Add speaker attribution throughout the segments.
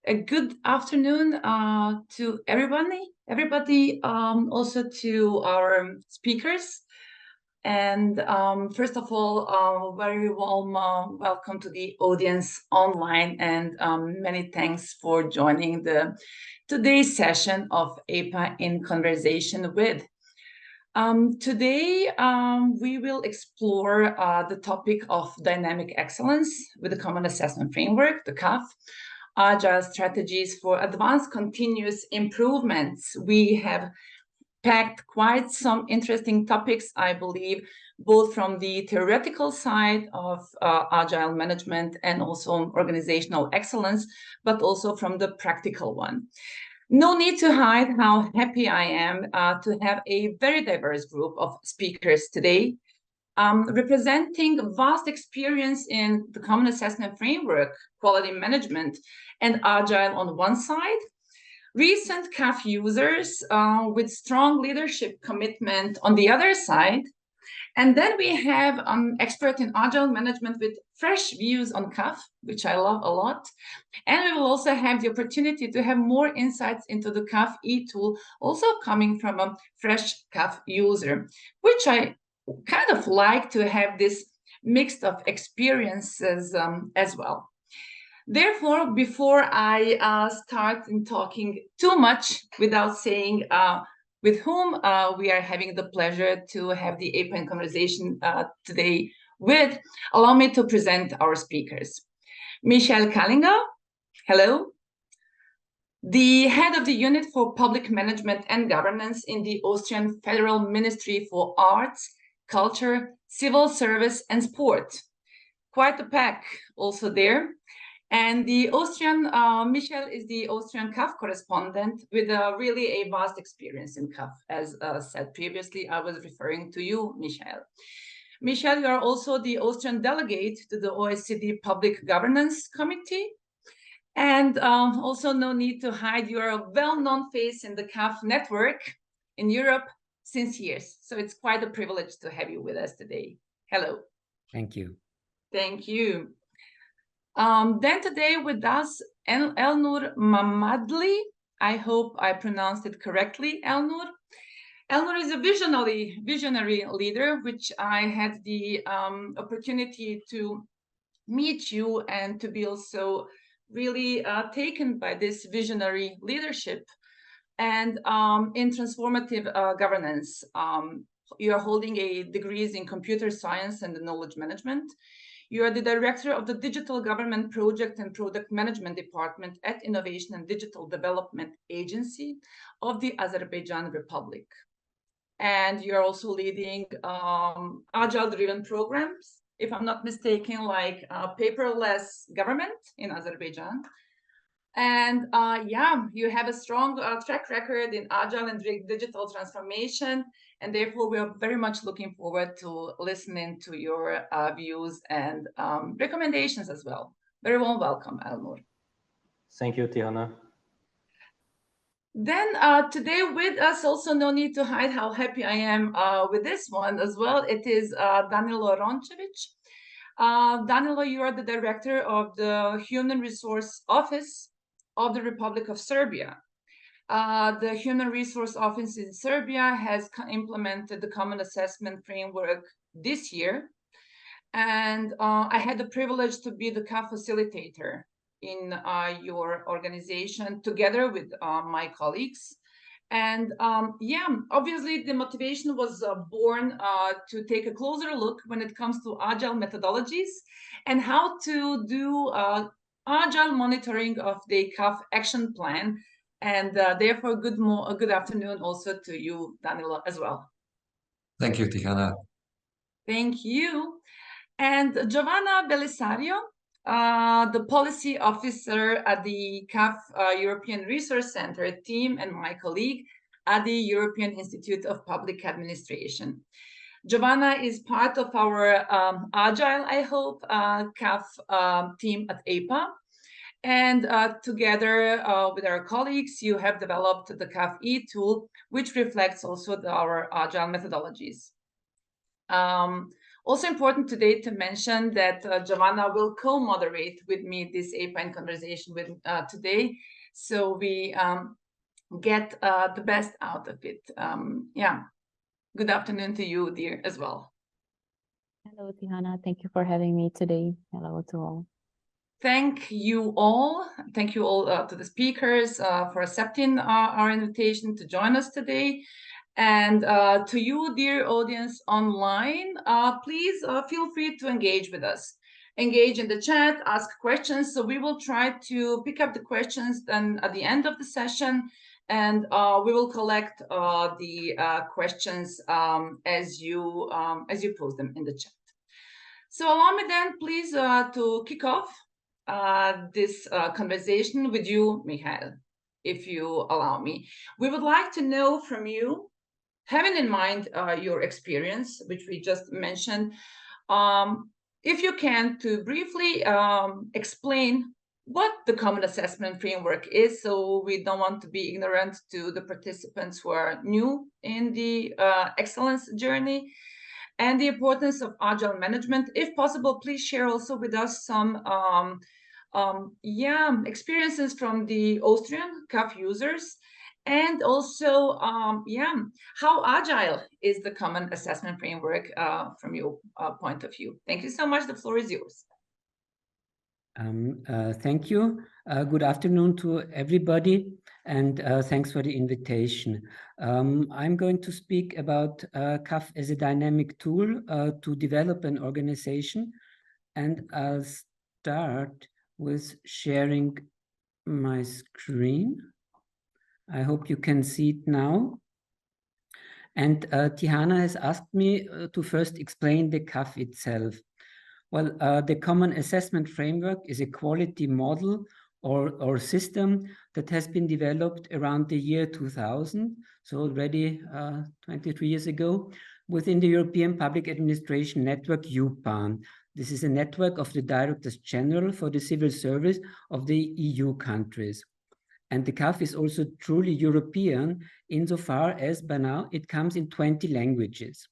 Speaker 1: a good afternoon to everybody, also to our speakers. And first of all, very warm welcome to the audience online, and many thanks for joining today's session of EIPA in Conversation with. Today, we will explore the topic of dynamic excellence with the Common Assessment Framework, the CAF, Agile strategies for advanced continuous improvements. We have packed quite some interesting topics, I believe, both from the theoretical side of Agile management and also organizational excellence, but also from the practical one. No need to hide how happy I am to have a very diverse group of speakers today, representing vast experience in the Common Assessment Framework, quality management, and Agile on one side, recent CAF users with strong leadership commitment on the other side, and then we have an expert in Agile management with fresh views on CAF, which I love a lot. And we will also have the opportunity to have more insights into the CAF e-tool, also coming from a fresh CAF user, which I kind of like to have this mix of experiences as well. Therefore, before I start in talking too much without saying with whom we are having the pleasure to have the EIPA in Conversation today with, allow me to present our speakers. Michael Kallinger, hello. The head of the Unit for Public Management and Governance in the Austrian Federal Ministry for Arts, Culture, Civil Service and Sport. Quite a pack also there. And the Austrian, Michael is the Austrian CAF correspondent with really a vast experience in CAF. As said previously, I was referring to you, Michael. Michael, you are also the Austrian delegate to the OECD Public Governance Committee. And also no need to hide, you are a well-known face in the CAF network in Europe since years. So it's quite a privilege to have you with us today. Hello.
Speaker 2: Thank you.
Speaker 1: Thank you. Then today with us, Elnur Mamadli. I hope I pronounced it correctly, Elnur. Elnur is a visionary leader, which I had the opportunity to meet you and to be also really taken by this visionary leadership and in transformative governance. You are holding a degrees in computer science and knowledge management. You are the director of the Digital Government Project and Product Management Department at Innovation and Digital Development Agency of the Azerbaijan Republic. And you're also leading Agile-driven programs, if I'm not mistaken, like paperless government in Azerbaijan. And yeah, you have a strong track record in Agile and digital transformation. And therefore, we are very much looking forward to listening to your views and recommendations as well. Very warm welcome, Elnur.
Speaker 3: Thank you, Tihana.
Speaker 1: Then today with us, also no need to hide how happy I am with this one as well. It is Danilo Rončević. Danilo, you are the director of the Human Resource Office of the Republic of Serbia. The Human Resource Office in Serbia has implemented the Common Assessment Framework this year. And I had the privilege to be the CAF facilitator in your organization together with my colleagues. And yeah, obviously the motivation was born to take a closer look when it comes to Agile methodologies and how to do Agile monitoring of the CAF action plan. And therefore, good afternoon also to you, Danilo, as well.
Speaker 4: Thank you, Tihana.
Speaker 1: Thank you. And Giovanna Belisario, the policy officer at the CAF European Resource Center team and my colleague at the European Institute of Public Administration. Giovanna is part of our Agile, I hope, CAF team at EIPA. And together with our colleagues, you have developed the CAF e-tool, which reflects also our Agile methodologies. Also important today to mention that Giovanna will co-moderate with me this EIPA conversation with today, so we get the best out of it. Yeah, good afternoon to you, dear, as well.
Speaker 2: Hello, Tihana. Thank you for having me today. Hello to all.
Speaker 1: Thank you all. Thank you all to the speakers for accepting our invitation to join us today. And to you, dear audience online, please feel free to engage with us. Engage in the chat, ask questions. So we will try to pick up the questions then at the end of the session, and we will collect the questions as you post them in the chat. So allow me then, please, to kick off this conversation with you, Michael, if you allow me. We would like to know from you, having in mind your experience, which we just mentioned, if you can, to briefly explain what the Common Assessment Framework is, so we don't want to be ignorant to the participants who are new in the excellence journey, and the importance of agile management. If possible, please share also with us some experiences from the Austrian CAF users, and also how agile is the Common Assessment Framework from your point of view. Thank you so much. The floor is yours.
Speaker 5: Thank you. Good afternoon to everybody, and thanks for the invitation. I'm going to speak about CAF as a dynamic tool to develop an organization, and I'll start with sharing my screen. I hope you can see it now. And Tihana has asked me to first explain the CAF itself. Well, the Common Assessment Framework is a quality model or system that has been developed around the year 2000, so already 23 years ago, within the European Public Administration Network, EIPA. This is a network of the Directors General for the civil service of the EU countries. And the CAF is also truly European insofar as by now it comes in 20 languages.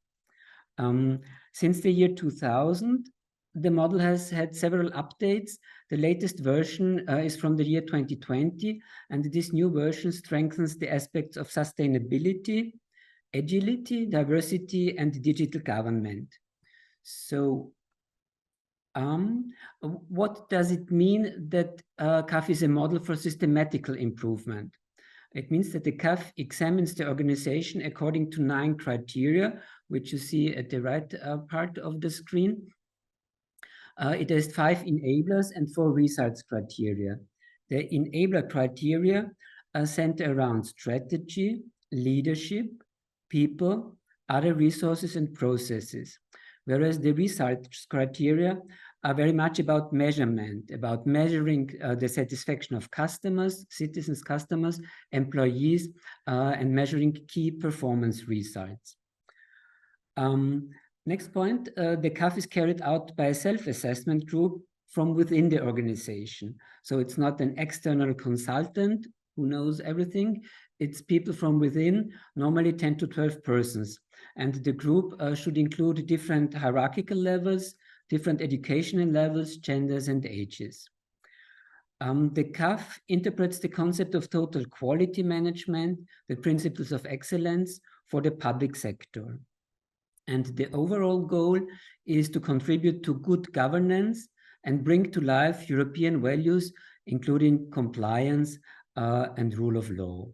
Speaker 5: Since the year 2000, the model has had several updates. The latest version is from the year 2020, and this new version strengthens the aspects of sustainability, agility, diversity, and digital government. So, what does it mean that CAF is a model for systematical improvement? It means that the CAF examines the organization according to 9 criteria, which you see at the right part of the screen. It has 5 enablers and 4 results criteria. The enabler criteria are centered around strategy, leadership, people, other resources, and processes, whereas the results criteria are very much about measurement, about measuring the satisfaction of customers, citizens, customers, employees, and measuring key performance results. Next point, the CAF is carried out by a self-assessment group from within the organization. So it's not an external consultant who knows everything. It's people from within, normally 10 to 12 persons. And the group should include different hierarchical levels, different educational levels, genders, and ages. The CAF interprets the concept of total quality management, the principles of excellence for the public sector. And the overall goal is to contribute to good governance and bring to life European values, including compliance and rule of law.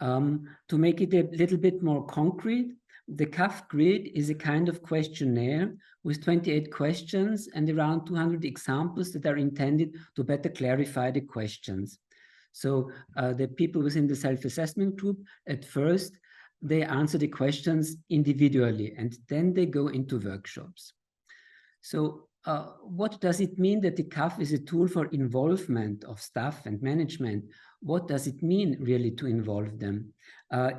Speaker 5: To make it a little bit more concrete, the CAF grid is a kind of questionnaire with 28 questions and around 200 examples that are intended to better clarify the questions. So the people within the self-assessment group, at first, they answer the questions individually, and then they go into workshops. So what does it mean that the CAF is a tool for involvement of staff and management? What does it mean really to involve them?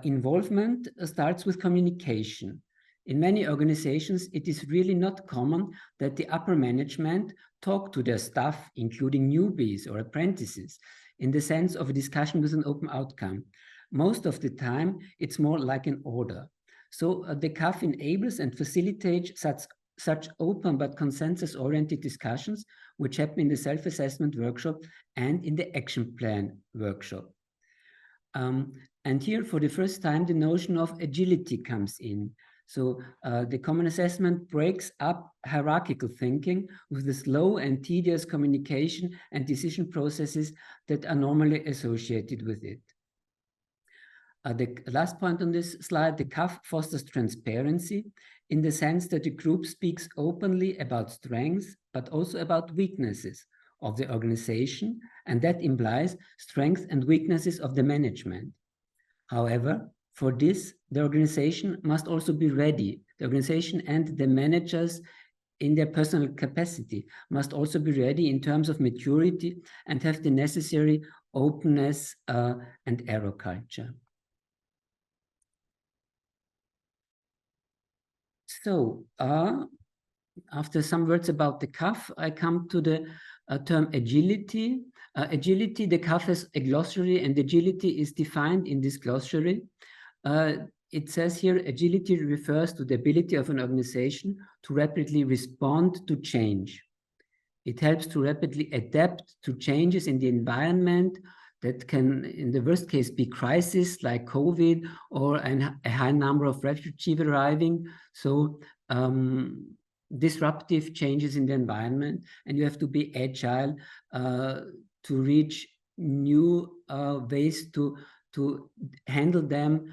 Speaker 5: Involvement starts with communication. In many organizations, it is really not common that the upper management talk to their staff, including newbies or apprentices, in the sense of a discussion with an open outcome. Most of the time, it's more like an order. So the CAF enables and facilitates such open but consensus-oriented discussions, which happen in the self-assessment workshop and in the action plan workshop. And here, for the first time, the notion of agility comes in. So the common assessment breaks up hierarchical thinking with the slow and tedious communication and decision processes that are normally associated with it. The last point on this slide, the CAF fosters transparency in the sense that the group speaks openly about strengths, but also about weaknesses of the organization, and that implies strengths and weaknesses of the management. However, for this, the organization must also be ready. The organization and the managers in their personal capacity must also be ready in terms of maturity and have the necessary openness and error culture. So, after some words about the CAF, I come to the term agility. Agility, the CAF has a glossary, and agility is defined in this glossary. It says here, agility refers to the ability of an organization to rapidly respond to change. It helps to rapidly adapt to changes in the environment that can, in the worst case, be crisis like COVID or a high number of refugees arriving. So disruptive changes in the environment, and you have to be agile to reach new ways to handle them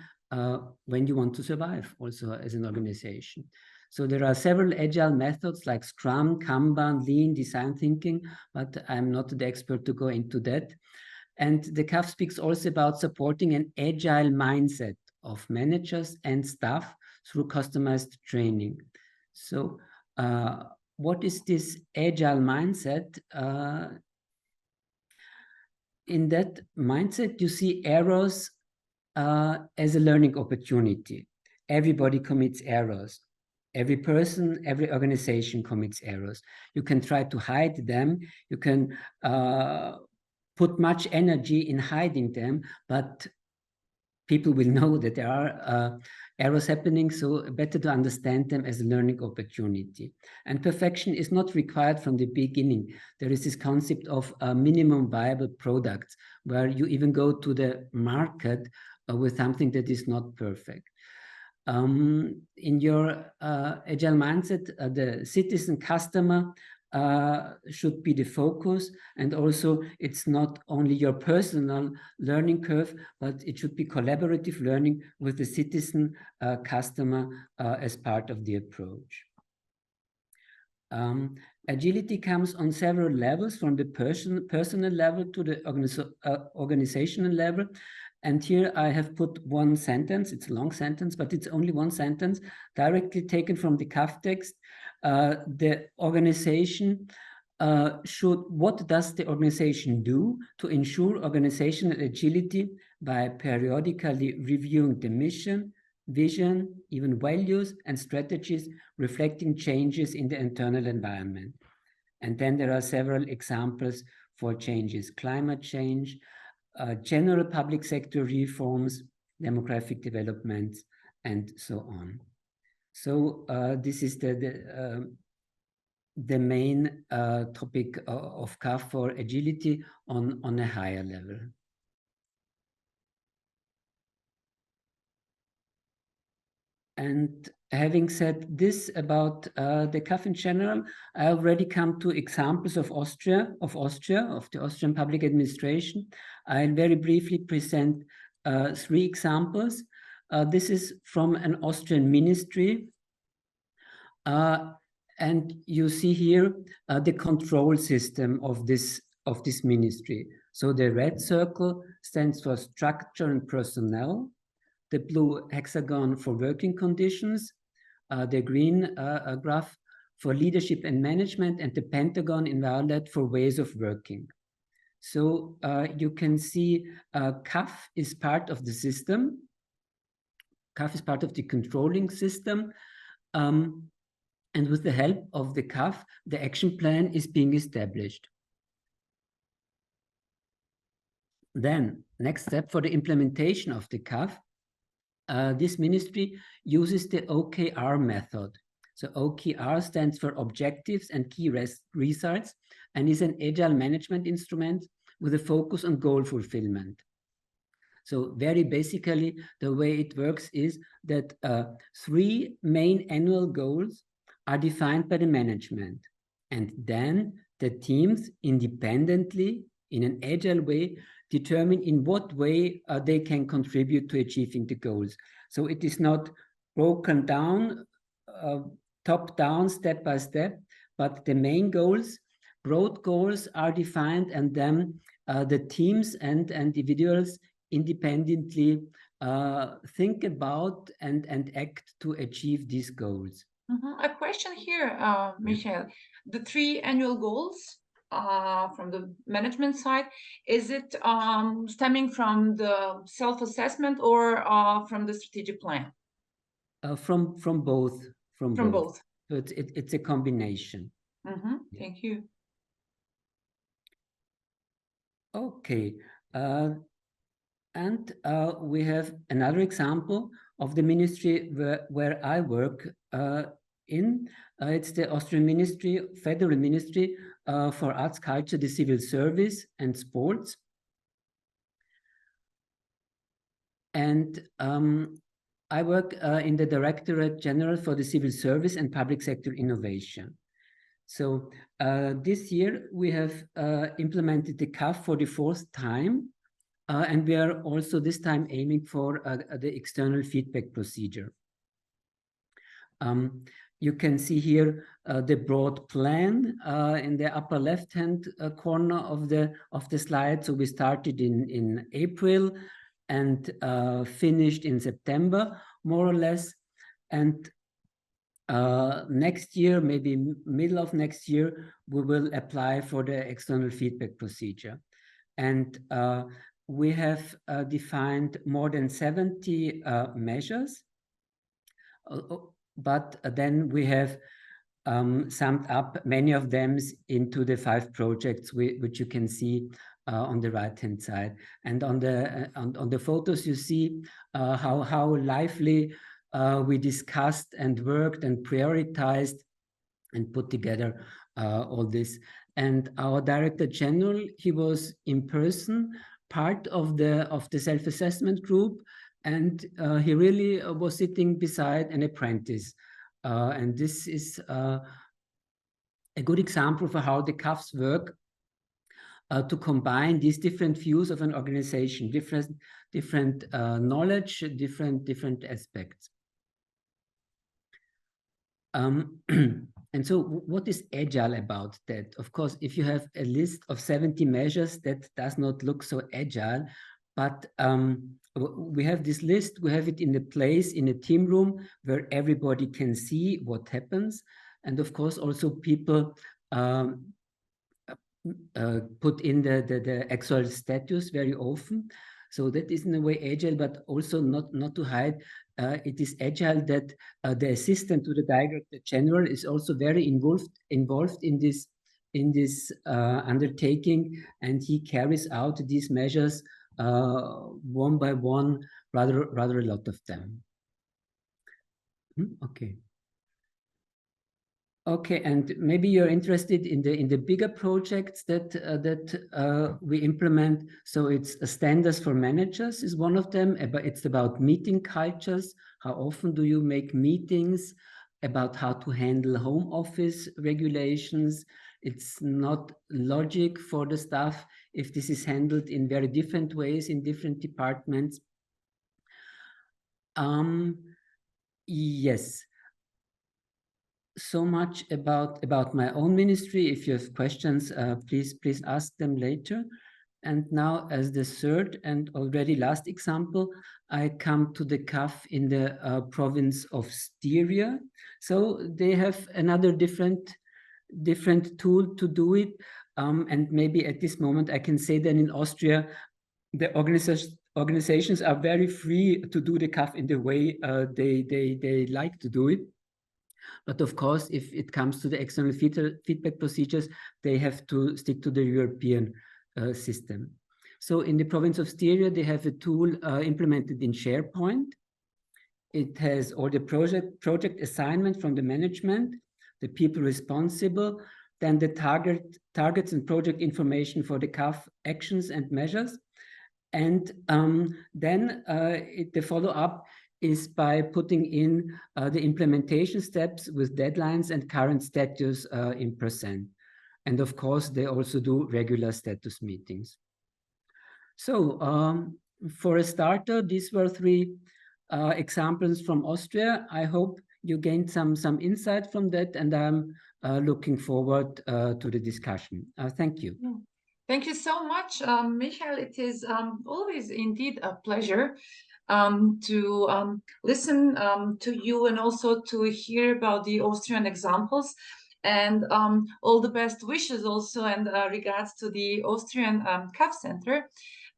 Speaker 5: when you want to survive also as an organization. So there are several agile methods like Scrum, Kanban, Lean, design thinking, but I'm not the expert to go into that. And the CAF speaks also about supporting an agile mindset of managers and staff through customized training. So what is this agile mindset? In that mindset, you see errors as a learning opportunity. Everybody commits errors. Every person, every organization commits errors. You can try to hide them. You can put much energy in hiding them, but people will know that there are errors happening, so better to understand them as a learning opportunity. And perfection is not required from the beginning. There is this concept of minimum viable products, where you even go to the market with something that is not perfect. In your agile mindset, the citizen customer should be the focus, and also it's not only your personal learning curve, but it should be collaborative learning with the citizen customer as part of the approach. Agility comes on several levels, from the personal level to the organizational level. And here I have put one sentence. It's a long sentence, but it's only one sentence directly taken from the CAF text. The organization what does the organization do to ensure organizational agility by periodically reviewing the mission, vision, even values and strategies reflecting changes in the internal environment. And then there are several examples for changes: climate change, general public sector reforms, demographic developments, and so on. So this is the main topic of CAF for agility on a higher level. And having said this about the CAF in general, I already come to examples of Austria, of the Austrian public administration. I'll very briefly present 3 examples. This is from an Austrian ministry. And you see here the control system of this ministry. So the red circle stands for structure and personnel, the blue hexagon for working conditions, the green graph for leadership and management, and the pentagon in violet for ways of working. So you can see CAF is part of the system. CAF is part of the controlling system. And with the help of the CAF, the action plan is being established. Then, next step for the implementation of the CAF, this ministry uses the OKR method. So OKR stands for Objectives and Key Results, and is an agile management instrument with a focus on goal fulfillment. So very basically, the way it works is that 3 main annual goals are defined by the management. And then the teams independently, in an agile way, determine in what way they can contribute to achieving the goals. So it is not broken down, top down, step by step, but the main goals, broad goals are defined, and then the teams and individuals independently think about and act to achieve these goals.
Speaker 1: A question here, Michael. The 3 annual goals from the management side, is it stemming from the self-assessment or from the strategic plan?
Speaker 5: From both.
Speaker 1: From both.
Speaker 5: So it's a combination.
Speaker 1: Thank you.
Speaker 5: Okay. And we have another example of the ministry where I work in. It's the Austrian Ministry, Federal Ministry for Arts, Culture, the Civil Service and Sports. And I work in the Directorate General for the Civil Service and Public Sector Innovation. So this year we have implemented the CAF for the 4th time. And we are also this time aiming for the external feedback procedure. You can see here the broad plan in the upper left-hand corner of the slide. So we started in April and finished in September, more or less. And next year, maybe middle of next year, we will apply for the external feedback procedure. And we have defined more than 70 measures, but then we have summed up many of them into the 5 projects which you can see on the right-hand side. And on the photos you see how lively we discussed and worked and prioritized and put together all this. And our Director General, he was in person, part of the self-assessment group, and he really was sitting beside an apprentice. And this is a good example for how the CAFs work to combine these different views of an organization, different knowledge, different aspects. And so what is Agile about that? Of course, if you have a list of 70 measures, that does not look so agile, but we have this list, we have it in a place, in a team room where everybody can see what happens. And of course, also people put in the actual status very often. So that is in a way Agile, but also not to hide. It is Agile that the assistant to the Director General is also very involved in this undertaking, and he carries out these measures one by one, rather a lot of them. Okay. Okay, and maybe you're interested in the bigger projects that we implement. So it's standards for managers is one of them, but it's about meeting cultures. How often do you make meetings? About how to handle home office regulations. It's not logic for the staff if this is handled in very different ways in different departments. Yes. So much about my own ministry. If you have questions, please ask them later. And now, as the 3rd and already last example, I come to the CAF in the province of Styria. So they have another different tool to do it. And maybe at this moment I can say that in Austria, the organizations are very free to do the CAF in the way they like to do it. But of course, if it comes to the external feedback procedures, they have to stick to the European system. So in the province of Styria, they have a tool implemented in SharePoint. It has all the project assignment from the management, the people responsible, then the targets and project information for the CAF actions and measures. And then the follow-up is by putting in the implementation steps with deadlines and current status in %. And of course, they also do regular status meetings. So for a starter, these were 3 examples from Austria. I hope you gained some insight from that, and I'm looking forward to the discussion. Thank you.
Speaker 1: Thank you so much, Michael. It is always indeed a pleasure to listen to you and also to hear about the Austrian examples, and all the best wishes also and regards to the Austrian CAF Center,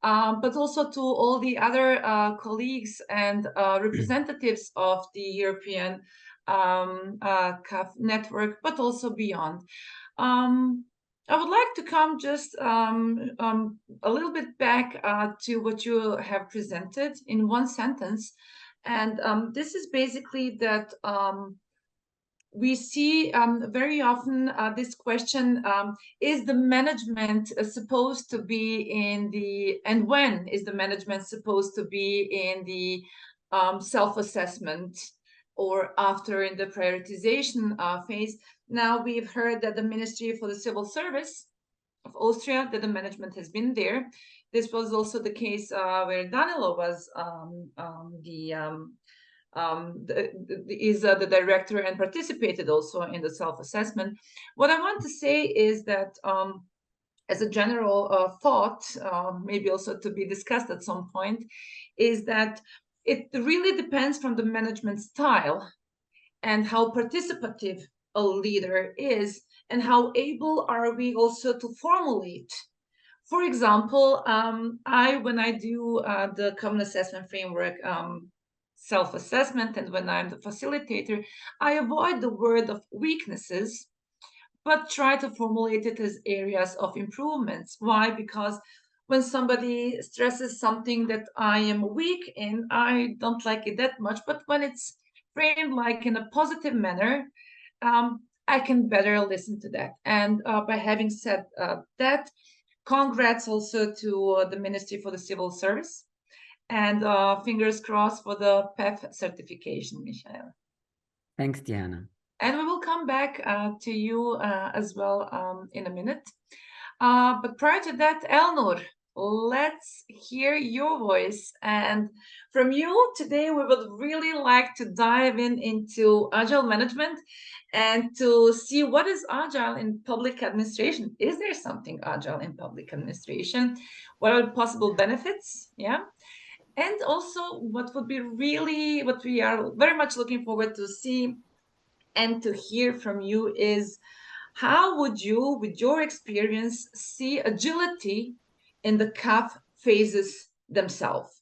Speaker 1: but also to all the other colleagues and representatives of the European CAF network, but also beyond. I would like to come just a little bit back to what you have presented in one sentence. And this is basically that we see very often this question, is the management supposed to be in the, and when is the management supposed to be in the self-assessment or after in the prioritization phase? Now we've heard that the Ministry for the Civil Service of Austria, that the management has been there. This was also the case where Danilo was the director and participated also in the self-assessment. What I want to say is that as a general thought, maybe also to be discussed at some point, is that it really depends from the management style and how participative a leader is, and how able are we also to formulate. For example, when I do the Common Assessment Framework self-assessment, and when I'm the facilitator, I avoid the word of weaknesses, but try to formulate it as areas of improvements. Why? Because when somebody stresses something that I am weak in, I don't like it that much, but when it's framed like in a positive manner, I can better listen to that. And by having said that, congrats also to the Ministry for the Civil Service, and fingers crossed for the PEF certification, Michael.
Speaker 5: Thanks, Diana.
Speaker 1: And we will come back to you as well in a minute. But prior to that, Elnur, let's hear your voice. And from you today, we would really like to dive into Agile management and to see what is Agile in public administration. Is there something Agile in public administration? What are the possible benefits? Yeah. And also what would be really, what we are very much looking forward to see and to hear from you is, how would you, with your experience, see agility in the CAF phases themselves?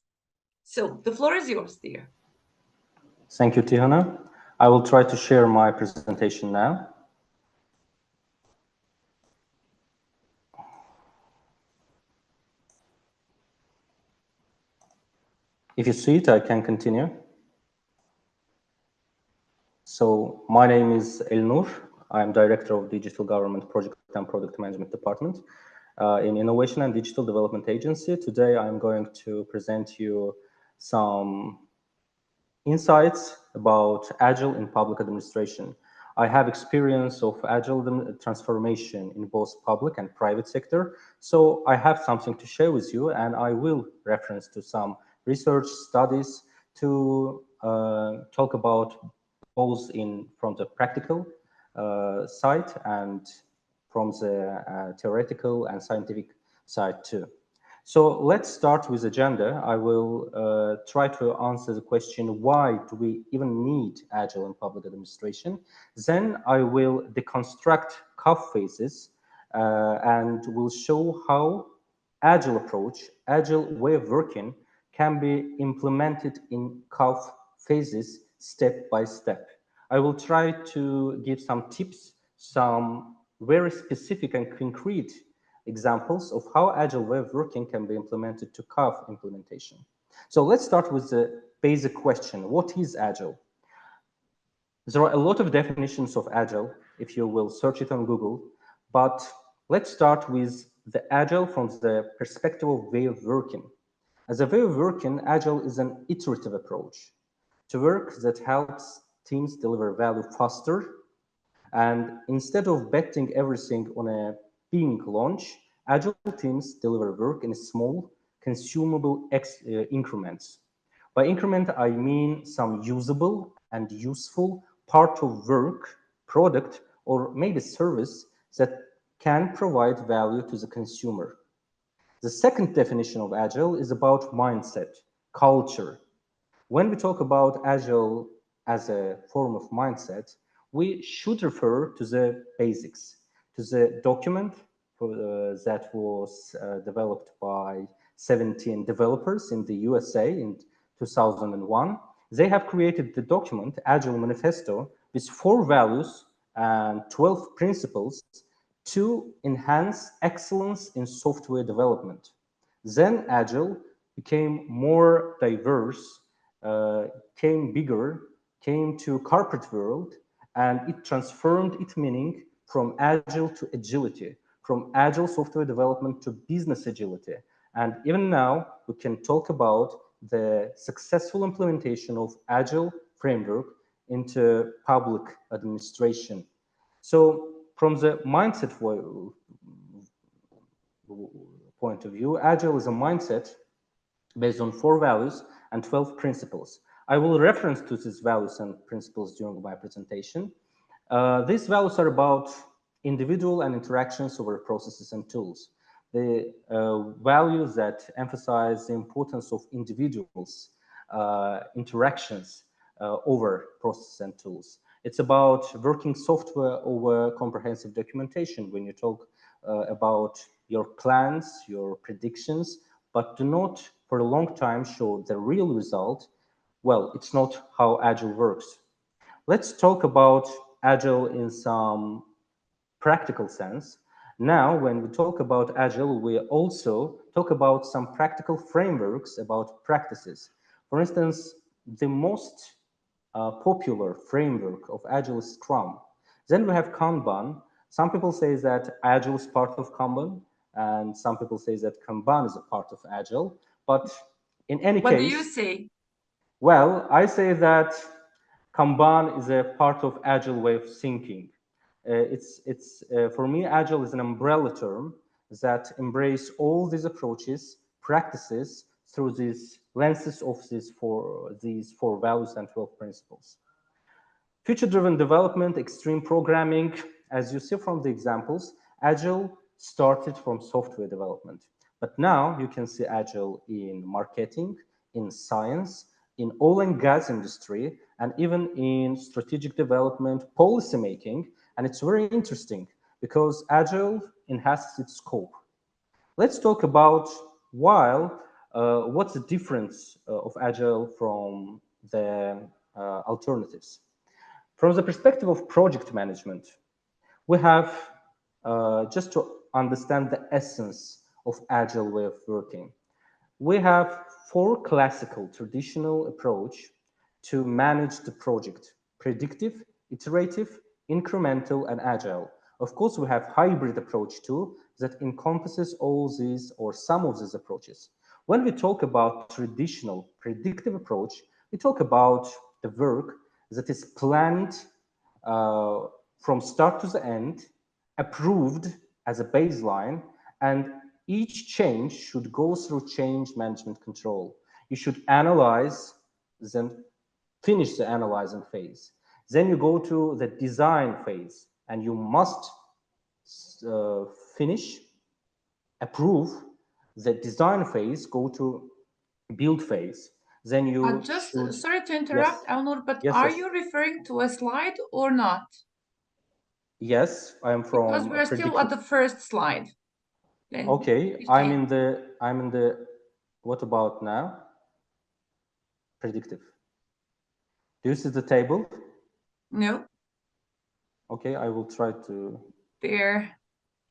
Speaker 1: So the floor is yours, dear.
Speaker 3: Thank you, Tihana. I will try to share my presentation now. If you see it, I can continue. So my name is Elnur. I am Director of Digital Government Project and Product Management Department in Innovation and Digital Development Agency. Today, I'm going to present you some insights about Agile in public administration. I have experience of Agile transformation in both public and private sector. So I have something to share with you, and I will reference to some research studies to talk about both from the practical side and from the theoretical and scientific side too. So let's start with agenda. I will try to answer the question, why do we even need Agile in public administration? Then I will deconstruct CAF phases and will show how Agile approach, Agile way of working can be implemented in CAF phases step by step. I will try to give some tips, some very specific and concrete examples of how Agile way of working can be implemented to CAF implementation. So let's start with the basic question: what is Agile? There are a lot of definitions of Agile if you will search it on Google, but let's start with the Agile from the perspective of way of working. As a way of working, Agile is an iterative approach to work that helps teams deliver value faster. And instead of betting everything on a big launch, Agile teams deliver work in small, consumable increments. By increment, I mean some usable and useful part of work, product, or maybe service that can provide value to the consumer. The second definition of Agile is about mindset, culture. When we talk about Agile as a form of mindset, we should refer to the basics, to the document that was developed by 17 developers in the USA in 2001. They have created the document, Agile Manifesto, with 4 values and 12 principles to enhance excellence in software development. Then Agile became more diverse, came bigger, came to corporate world, and it transformed its meaning from Agile to agility, from Agile software development to business agility. And even now, we can talk about the successful implementation of Agile framework into public administration. So from the mindset point of view, Agile is a mindset based on 4 values and 12 principles. I will reference to these values and principles during my presentation. These values are about individual and interactions over processes and tools. The values that emphasize the importance of individuals' interactions over processes and tools. It's about working software over comprehensive documentation when you talk about your plans, your predictions, but do not for a long time show the real result. Well, it's not how Agile works. Let's talk about Agile in some practical sense. Now, when we talk about Agile, we also talk about some practical frameworks about practices. For instance, the most popular framework of Agile is Scrum. Then we have Kanban. Some people say that Agile is part of Kanban, and some people say that Kanban is a part of Agile. But in any case,
Speaker 1: what do you say?
Speaker 3: Well, I say that Kanban is a part of Agile way of thinking. For me, Agile is an umbrella term that embrace all these approaches, practices through these lenses of these four values and 12 principles. Future-driven development, extreme programming, as you see from the examples, Agile started from software development. But now you can see Agile in marketing, in science, in oil and gas industry, and even in strategic development, policy making. And it's very interesting because Agile enhances its scope. Let's talk about what's the difference of Agile from the alternatives. From the perspective of project management, we have, just to understand the essence of Agile way of working, we have 4 classical traditional approach to manage the project: predictive, iterative, incremental, and agile. Of course, we have hybrid approach too that encompasses all these or some of these approaches. When we talk about traditional predictive approach, we talk about the work that is planned from start to the end, approved as a baseline, and each change should go through change management control. You should analyze, then finish the analyzing phase. Then you go to the design phase, and you must finish, approve the design phase, go to build phase. Then you
Speaker 1: Sorry to interrupt,
Speaker 3: Yes.
Speaker 1: Elnur, but
Speaker 3: Yes,
Speaker 1: are
Speaker 3: yes.
Speaker 1: you referring to a slide or not?
Speaker 3: Yes, I am from
Speaker 1: Because we're still at the first slide. Then
Speaker 3: Okay, I'm in the, what about now? Predictive. Do you see the table?
Speaker 1: No,
Speaker 3: Okay, I will try to.
Speaker 1: there.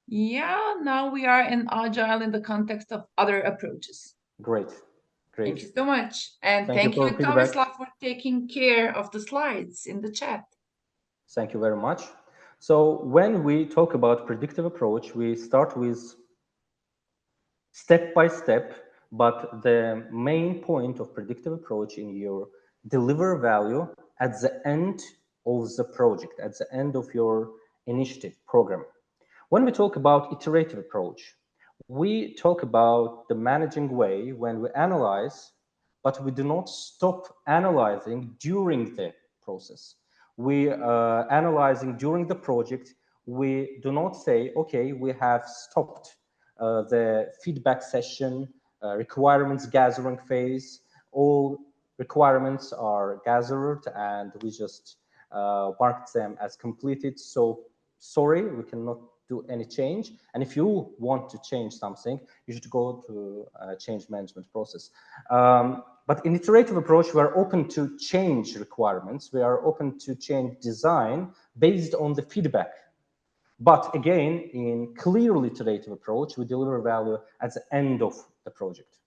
Speaker 1: Yeah, now we are in Agile in the context of other approaches.
Speaker 3: Great. Great.
Speaker 1: Thank you so much. And thank you, Tomislav, for taking care of the slides in the chat.
Speaker 3: Thank you very much. So when we talk about predictive approach, we start with step by step, but the main point of predictive approach in your deliver value at the end of the project, at the end of your initiative program. When we talk about iterative approach, we talk about the managing way when we analyze, but we do not stop analyzing during the process. We analyzing during the project. We do not say, okay, we have stopped the feedback session, requirements gathering phase. All requirements are gathered and we just marked them as completed. So sorry, we cannot do any change. And if you want to change something, you should go to a change management process. But in iterative approach, we are open to change requirements. We are open to change design based on the feedback. But again, in clearly iterative approach, we deliver value at the end of the project.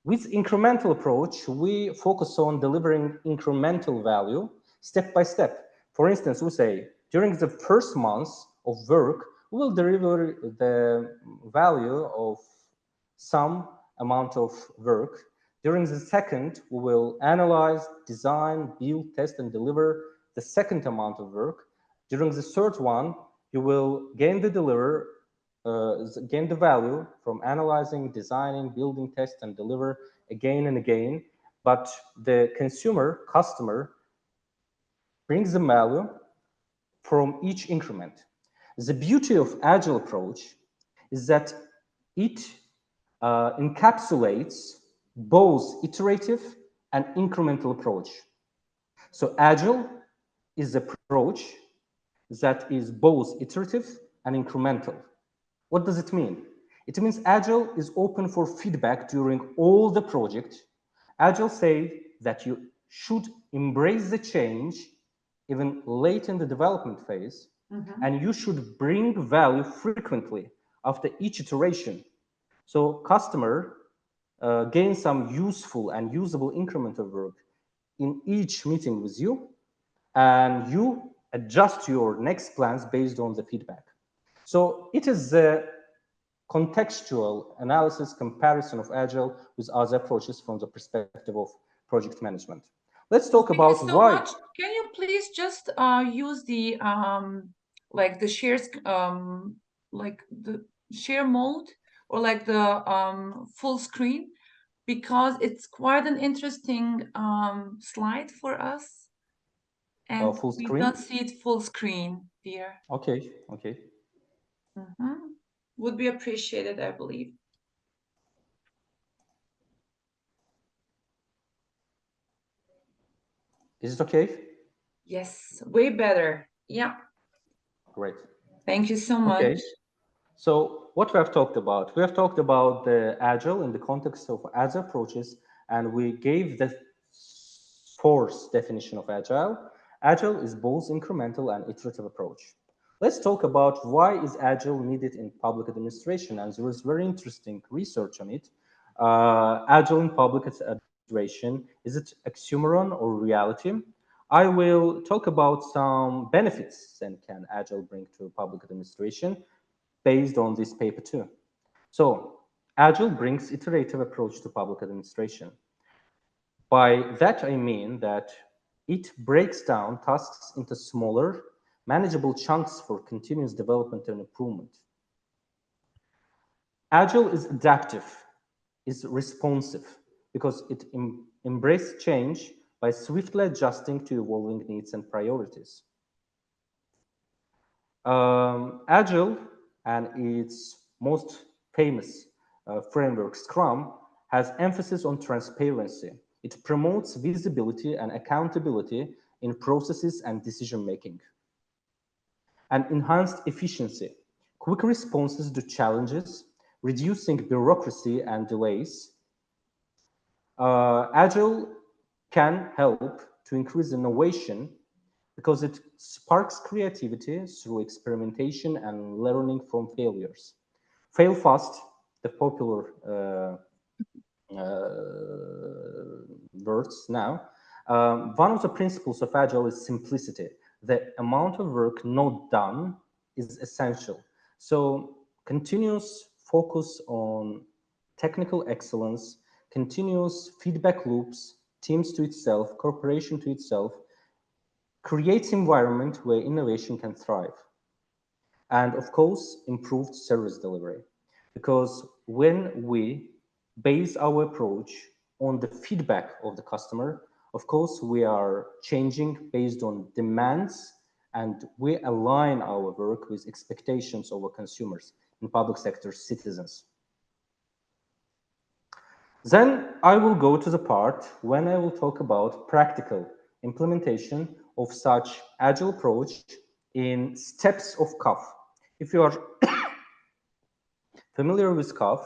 Speaker 3: With incremental approach, we focus on delivering incremental value step by step. For instance, we say, during the first month of work, we will deliver the value of some amount of work. During the second, we will analyze, design, build, test, and deliver the second amount of work. During the third one, you will gain the value from analyzing, designing, building, test, and deliver again and again. But the customer brings the value from each increment. The beauty of Agile approach is that it encapsulates both iterative and incremental approach. So Agile is the approach that is both iterative and incremental. What does it mean? It means Agile is open for feedback during all the project. Agile says that you should embrace the change even late in the development phase, and you should bring value frequently after each iteration. So customer gains some useful and usable increment of work in each meeting with you, and you adjust your next plans based on the feedback. So it is the contextual analysis comparison of Agile with other approaches from the perspective of project management. Let's talk about why.
Speaker 1: Much. Can you please just use the like the shares like the share mode or like the full screen, because it's quite an interesting slide for us, and
Speaker 3: full
Speaker 1: we
Speaker 3: screen?
Speaker 1: don't see it full screen, dear.
Speaker 3: Okay.
Speaker 1: Would be appreciated, I believe.
Speaker 3: Is it okay?
Speaker 1: Yes, way better. Yeah.
Speaker 3: Great.
Speaker 1: Thank you so much.
Speaker 3: Okay. So what we have talked about? We have talked about the Agile in the context of Agile approaches, and we gave the fourth definition of Agile. Agile is both incremental and iterative approach. Let's talk about why is Agile needed in public administration, and there is very interesting research on it. Agile in public administration, is it oxymoron or reality? I will talk about some benefits that can Agile bring to public administration based on this paper too. So Agile brings iterative approach to public administration. By that, I mean that it breaks down tasks into smaller, manageable chunks for continuous development and improvement. Agile is adaptive, is responsive, because it embraces change by swiftly adjusting to evolving needs and priorities. Agile and its most famous framework, Scrum, has emphasis on transparency. It promotes visibility and accountability in processes and decision-making. And enhanced efficiency, quick responses to challenges, reducing bureaucracy and delays. Agile can help to increase innovation because it sparks creativity through experimentation and learning from failures. Fail fast, the popular words now. One of the principles of Agile is simplicity. The amount of work not done is essential. So continuous focus on technical excellence, continuous feedback loops, teams to itself, corporation to itself, creates environment where innovation can thrive. And of course, improved service delivery. Because when we base our approach on the feedback of the customer, of course, we are changing based on demands, and we align our work with expectations of our consumers in public sector citizens. Then I will go to the part when I will talk about practical implementation of such agile approach in steps of CAF. If you are familiar with CAF,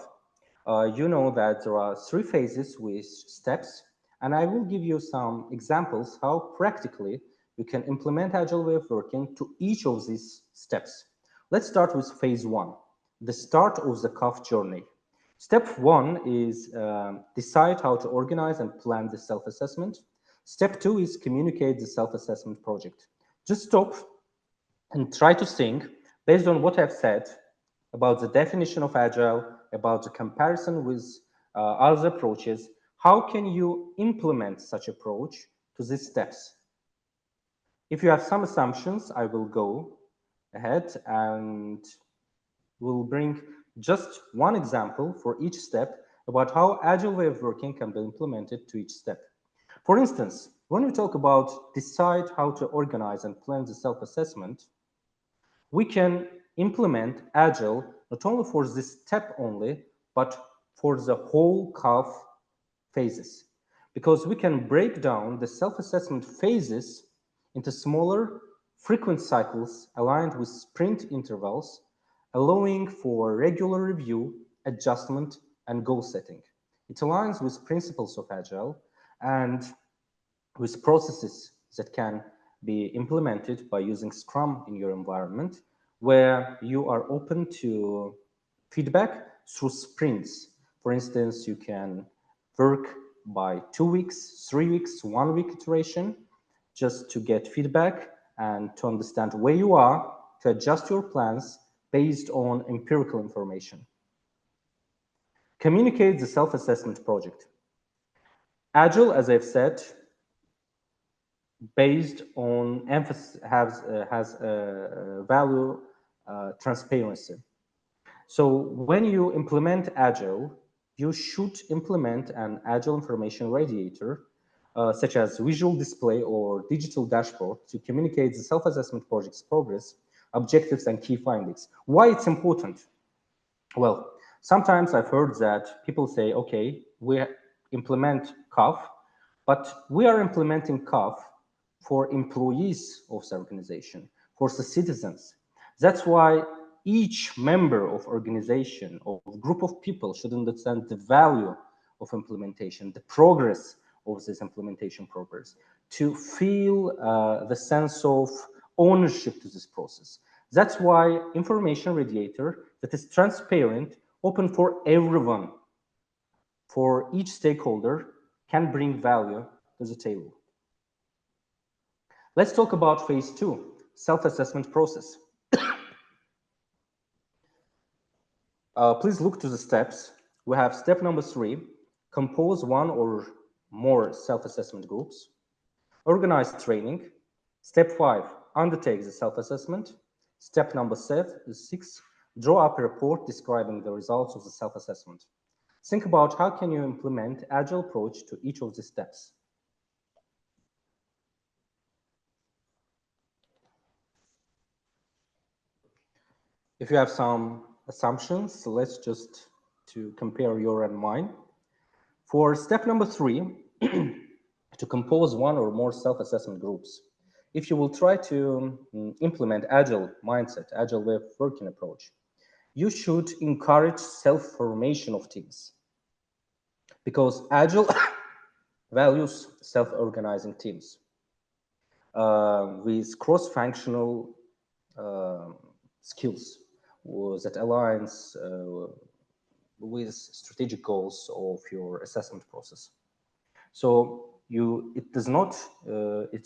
Speaker 3: you know that there are 3 phases with steps, and I will give you some examples how practically you can implement agile way of working to each of these steps. Let's start with phase 1, the start of the CAF journey. Step 1 is decide how to organize and plan the self-assessment. Step 2 is communicate the self-assessment project. Just stop and try to think, based on what I've said, about the definition of Agile, about the comparison with other approaches, how can you implement such approach to these steps? If you have some assumptions, I will go ahead and will bring just one example for each step about how Agile way of working can be implemented to each step. For instance, when we talk about decide how to organize and plan the self-assessment, we can implement Agile not only for this step only, but for the whole CAF phases. Because we can break down the self-assessment phases into smaller, frequent cycles aligned with sprint intervals, allowing for regular review, adjustment, and goal setting. It aligns with principles of Agile and with processes that can be implemented by using Scrum in your environment, where you are open to feedback through sprints. For instance, you can work by 2 weeks, 3 weeks, 1 week iteration, just to get feedback and to understand where you are, to adjust your plans based on empirical information. Communicate the self-assessment project. Agile, as I've said, based on emphasis has value transparency. So when you implement Agile, you should implement an Agile information radiator, such as visual display or digital dashboard, to communicate the self-assessment project's progress, objectives, and key findings. Why it's important? Well, sometimes I've heard that people say, okay, we implement CAF, but we are implementing CAF for employees of the organization, for the citizens. That's why each member of organization or group of people should understand the value of implementation, the progress of this implementation progress, to feel the sense of ownership to this process. That's why information radiator that is transparent, open for everyone, for each stakeholder, can bring value to the table. Let's talk about phase 2, self-assessment process. Please look to the steps. We have step number 3, compose 1 or more self-assessment groups. Organize training. Step 5, undertake the self-assessment. Step number 6, draw up a report describing the results of the self-assessment. Think about how can you implement Agile approach to each of the steps. If you have some assumptions, let's just to compare your and mine. For step number 3, to compose 1 or more self-assessment groups, if you will try to implement Agile mindset, Agile way of working approach, you should encourage self-formation of teams, because Agile values self-organizing teams with cross-functional skills that aligns with strategic goals of your assessment process. So it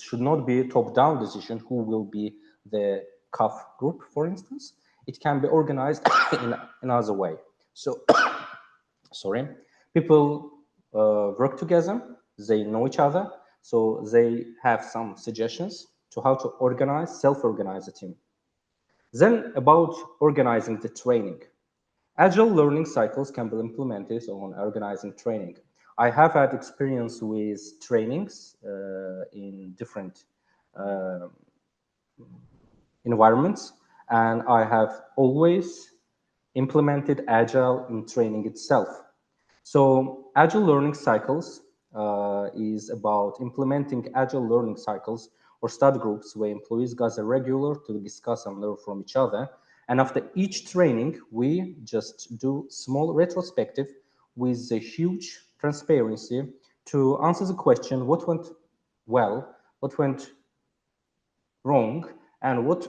Speaker 3: should not be a top-down decision who will be the CAF group, for instance. It can be organized in another way. So, sorry, people work together, they know each other, so they have some suggestions to how to organize, self-organize a team. Then about organizing the training. Agile learning cycles can be implemented on organizing training. I have had experience with trainings in different environments, and I have always implemented Agile in training itself. So Agile learning cycles is about implementing Agile learning cycles or study groups where employees gather regular to discuss and learn from each other. And after each training, we just do small retrospective with a huge transparency to answer the question, what went well, what went wrong, and what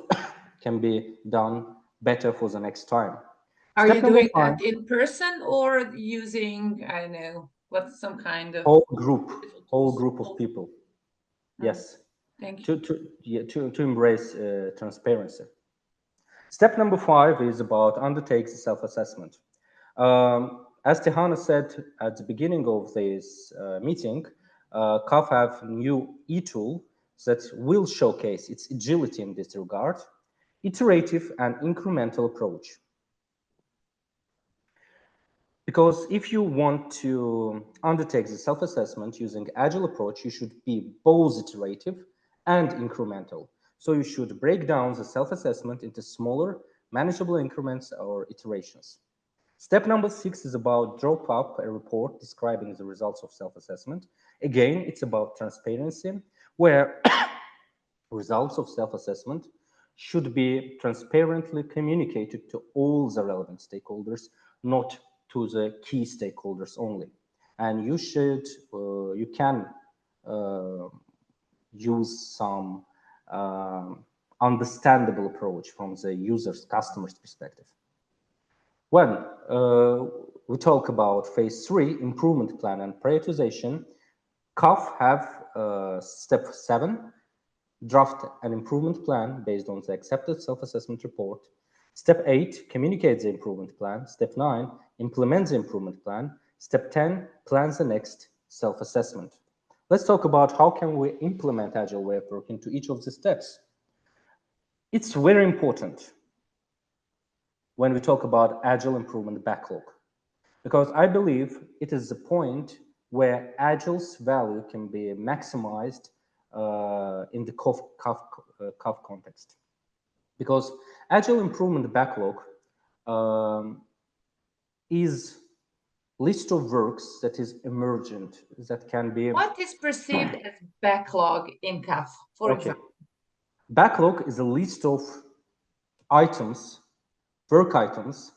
Speaker 3: can be done better for the next time.
Speaker 1: Are you doing that in person or using, I don't know, what's some kind of
Speaker 3: whole group of people? Yes.
Speaker 1: Thank you.
Speaker 3: To embrace transparency. Step number 5 is about undertake the self-assessment. As Tihana said at the beginning of this meeting, CAF have new e-tool that will showcase its agility in this regard, iterative and incremental approach. Because if you want to undertake the self-assessment using Agile approach, you should be both iterative and incremental. So you should break down the self-assessment into smaller, manageable increments or iterations. Step number 6 is about draw up a report describing the results of self-assessment. Again, it's about transparency, where results of self-assessment should be transparently communicated to all the relevant stakeholders, not to the key stakeholders only. And you can use some understandable approach from the user's, customer's perspective. When we talk about phase 3, improvement plan and prioritization, CAF have step 7, draft an improvement plan based on the accepted self-assessment report. Step 8, communicate the improvement plan. Step 9, implement the improvement plan. Step 10, plan the next self-assessment. Let's talk about how can we implement Agile way of working to each of the steps. It's very important when we talk about Agile improvement backlog, because I believe it is the point where Agile's value can be maximized in the CAF context. Because Agile improvement backlog is list of works that is emergent, that can be...
Speaker 1: What is perceived as backlog in CAF, for example?
Speaker 3: Backlog is a list of items, work items,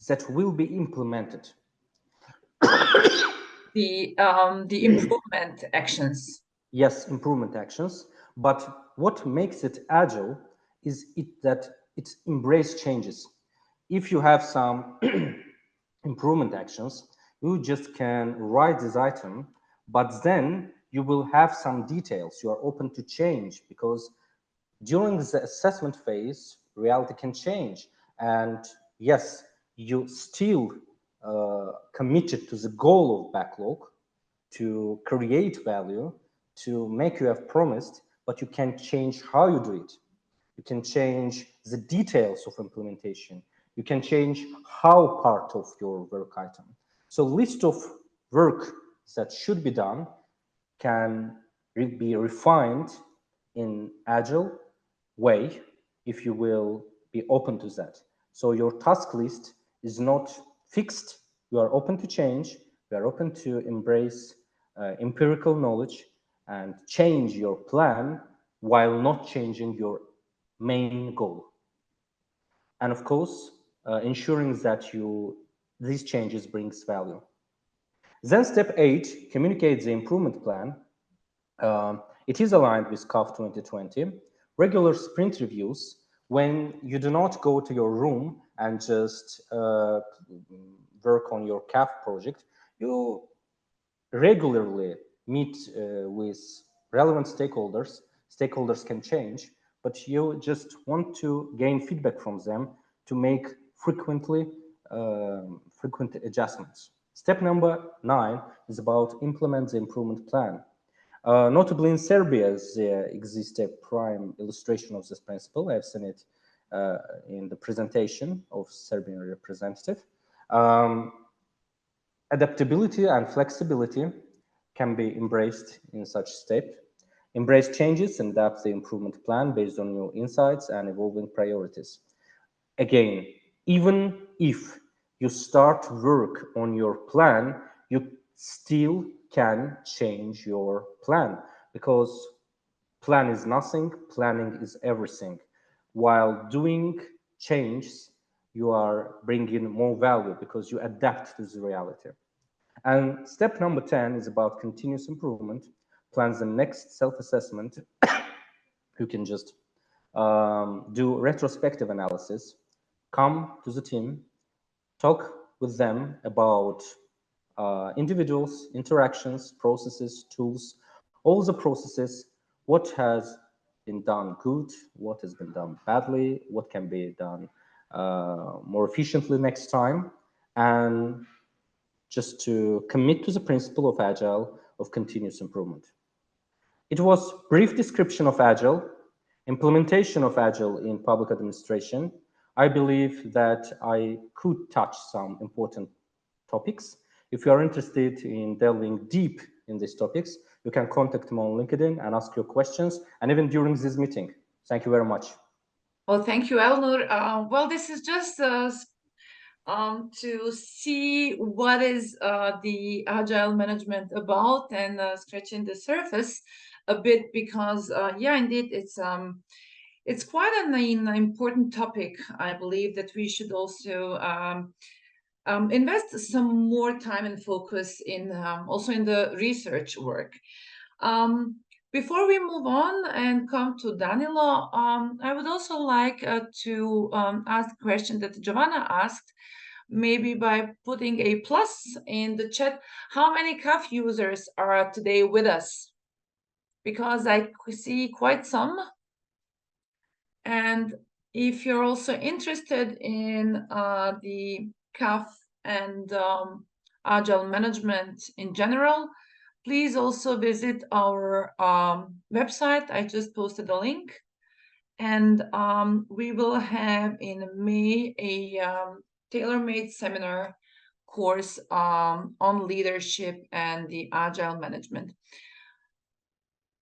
Speaker 3: that will be implemented.
Speaker 1: The improvement actions.
Speaker 3: Yes, improvement actions. But what makes it Agile is that it embraces changes. If you have some improvement actions, you just can write this item, but then you will have some details. You are open to change, because during the assessment phase, reality can change. And yes, you still committed to the goal of backlog, to create value, to make you have promised, but you can change how you do it. You can change the details of implementation. You can change how part of your work item. So list of work that should be done can be refined in Agile way if you will be open to that. So your task list is not fixed. You are open to change. You are open to embrace empirical knowledge and change your plan while not changing your main goal. And of course, ensuring that these changes brings value. Then step 8, communicate the improvement plan. It is aligned with CAF 2020. Regular sprint reviews, when you do not go to your room and just work on your CAF project, you regularly meet with relevant stakeholders. Stakeholders can change, but you just want to gain feedback from them to make frequent adjustments. Step number 9 is about implement the improvement plan. Notably in Serbia, there exists a prime illustration of this principle. I've seen it in the presentation of Serbian representative. Adaptability and flexibility can be embraced in such step. Embrace changes and adapt the improvement plan based on new insights and evolving priorities. Again, even if you start work on your plan, you still can change your plan, because plan is nothing, planning is everything. While doing changes, you are bringing more value because you adapt to the reality. And step number 10 is about continuous improvement. Plans the next self-assessment. You can just do retrospective analysis, come to the team, talk with them about individuals, interactions, processes, tools, all the processes, what has been done good, what has been done badly, what can be done more efficiently next time, and just to commit to the principle of Agile, of continuous improvement. It was brief description of Agile, implementation of Agile in public administration. I believe that I could touch some important topics. If you are interested in delving deep in these topics, you can contact me on LinkedIn and ask your questions, and even during this meeting. Thank you very much.
Speaker 1: Well, thank you, Elnur. Well, this is just to see what is the Agile management about, and scratching the surface a bit, because yeah, indeed, it's quite an important topic. I believe that we should also invest some more time and focus in also in the research work. Before we move on and come to Danilo, I would also like to ask the question that Giovanna asked, maybe by putting a plus in the chat. How many CAF users are today with us? Because I see quite some. And if you're also interested in the CAF and Agile management in general, please also visit our website. I just posted a link. And we will have in May a tailor-made seminar course on leadership and the Agile management.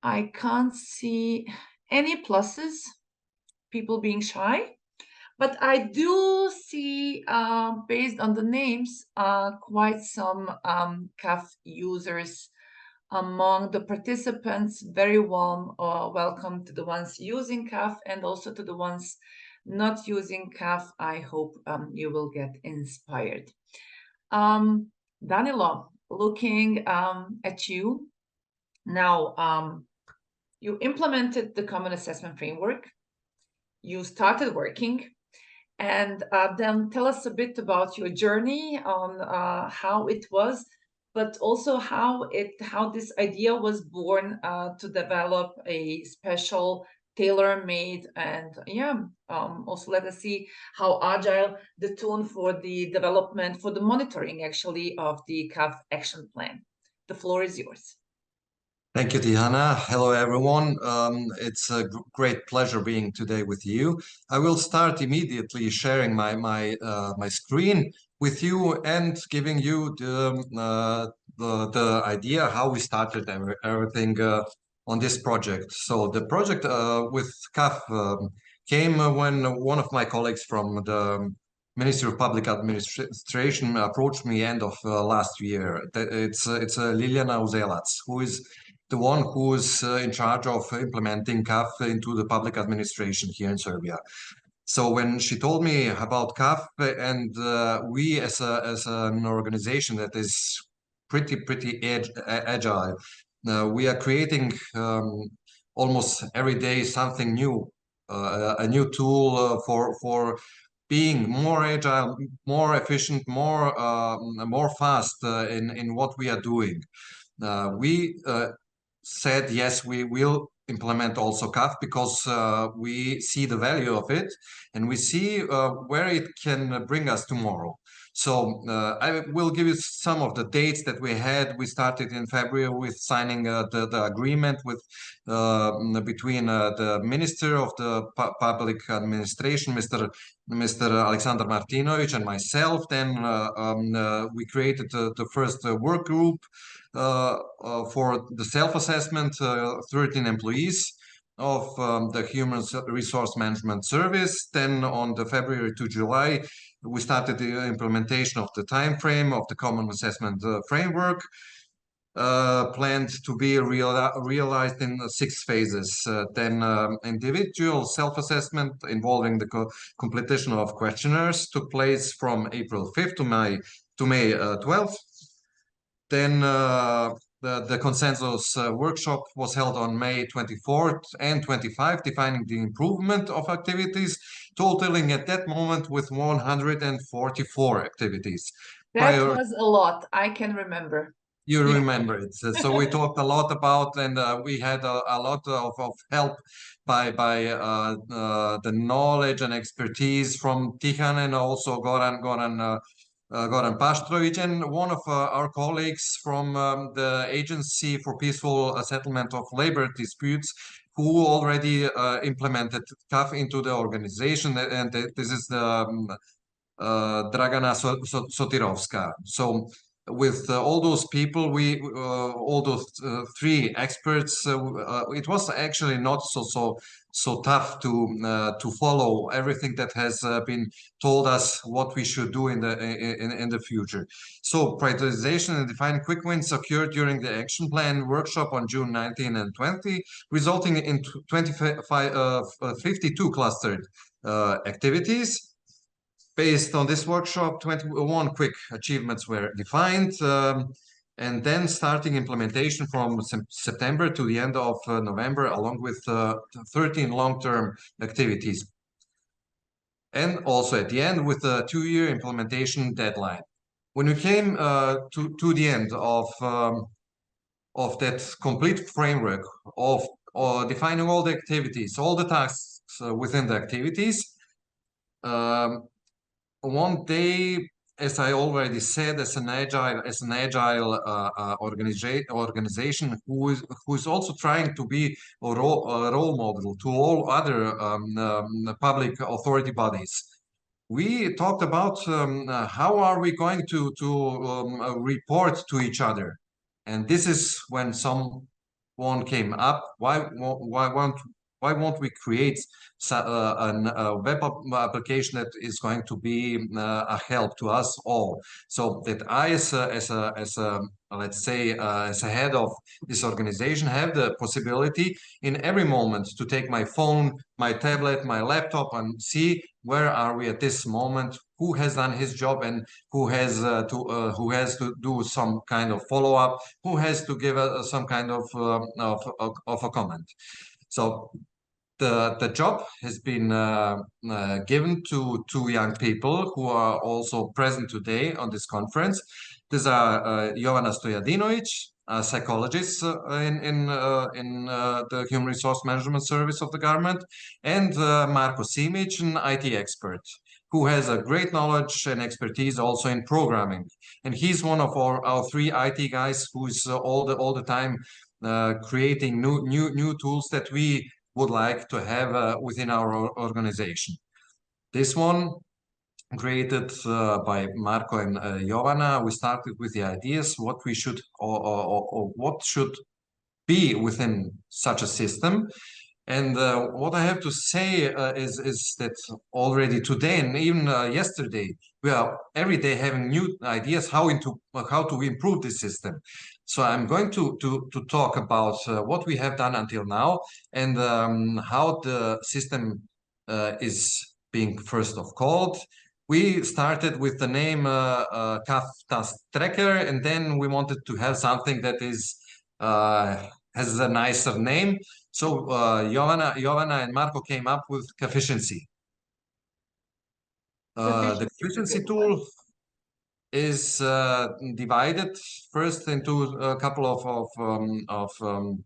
Speaker 1: I can't see any pluses, people being shy, but I do see, based on the names, quite some CAF users among the participants. Very warm welcome to the ones using CAF, and also to the ones not using CAF. I hope you will get inspired. Danilo, looking at you now, you implemented the Common Assessment Framework, you started working, and then tell us a bit about your journey on how it was, but also how this idea was born to develop a special tailor-made, and also let us see how Agile, the tool for the development, for the monitoring actually of the CAF action plan. The floor is yours.
Speaker 4: Thank you, Tihana. Hello, everyone. It's a great pleasure being today with you. I will start immediately sharing my screen with you and giving you the idea how we started everything on this project. So the project with CAF came when one of my colleagues from the Ministry of Public Administration approached me end of last year. It's Liliana Uzelac, who is the one who's in charge of implementing CAF into the public administration here in Serbia. So when she told me about CAF, and we as an organization that is pretty agile, we are creating almost every day something new, a new tool for being more agile, more efficient, more fast in what we are doing. We said, yes, we will implement also CAF because we see the value of it and we see where it can bring us tomorrow. So I will give you some of the dates that we had. We started in February with signing the agreement with between the Minister of the Public Administration, Mr. Alexander Martinovic, and myself. Then we created the first work group for the self-assessment, 13 employees of the Human Resource Management Service. Then on the February to July, we started the implementation of the time frame of the Common Assessment Framework, planned to be realized in 6 phases. Then individual self-assessment involving the completion of questionnaires took place from April 5th to May 12th. Then the consensus workshop was held on May 24th and 25th, defining the improvement of activities, totaling at that moment with 144 activities.
Speaker 1: That was a lot. I can remember.
Speaker 4: You remember it. So we talked a lot about, and we had a lot of help by the knowledge and expertise from Tihan and also Goran Paštrović, and one of our colleagues from the Agency for Peaceful Settlement of Labor Disputes, who already implemented CAF into the organization, and this is the Dragana Sotirovska. So with all those people, all those 3 experts, it was actually not so tough to follow everything that has been told us what we should do in the future. So prioritization and defining quick wins occurred during the action plan workshop on June 19 and 20, resulting in 52 clustered activities. Based on this workshop, 21 quick achievements were defined, and then starting implementation from September to the end of November, along with 13 long-term activities. And also at the end with a 2-year implementation deadline. When we came to the end of that complete framework of defining all the activities, all the tasks within the activities, one day, as I already said, as an agile organization who is also trying to be a role model to all other public authority bodies, we talked about how are we going to report to each other, and this is when someone came up. Why won't we create a web application that is going to be a help to us all, so that I, as a let's say as a head of this organization, have the possibility in every moment to take my phone, my tablet, my laptop, and see where are we at this moment, who has done his job, and who has to do some kind of follow-up, who has to give some kind of a comment. So the job has been given to 2 young people who are also present today on this conference. These are Jovana Stojadinovic, a psychologist in the Human Resource Management Service of the government, and Marko Simic, an IT expert, who has a great knowledge and expertise also in programming. And he's one of our 3 IT guys who's all the time creating new tools that we would like to have within our organization. This one, created by Marko and Jovana, we started with the ideas what we should or what should be within such a system. And what I have to say is that already today and even yesterday, we are every day having new ideas how to improve this system. So I'm going to talk about what we have done until now and how the system is being first of called. We started with the name CAF Task Tracker, and then we wanted to have something that is has a nicer name. So Jovana and Marko came up with Efficiency. The efficiency tool is divided first into a couple of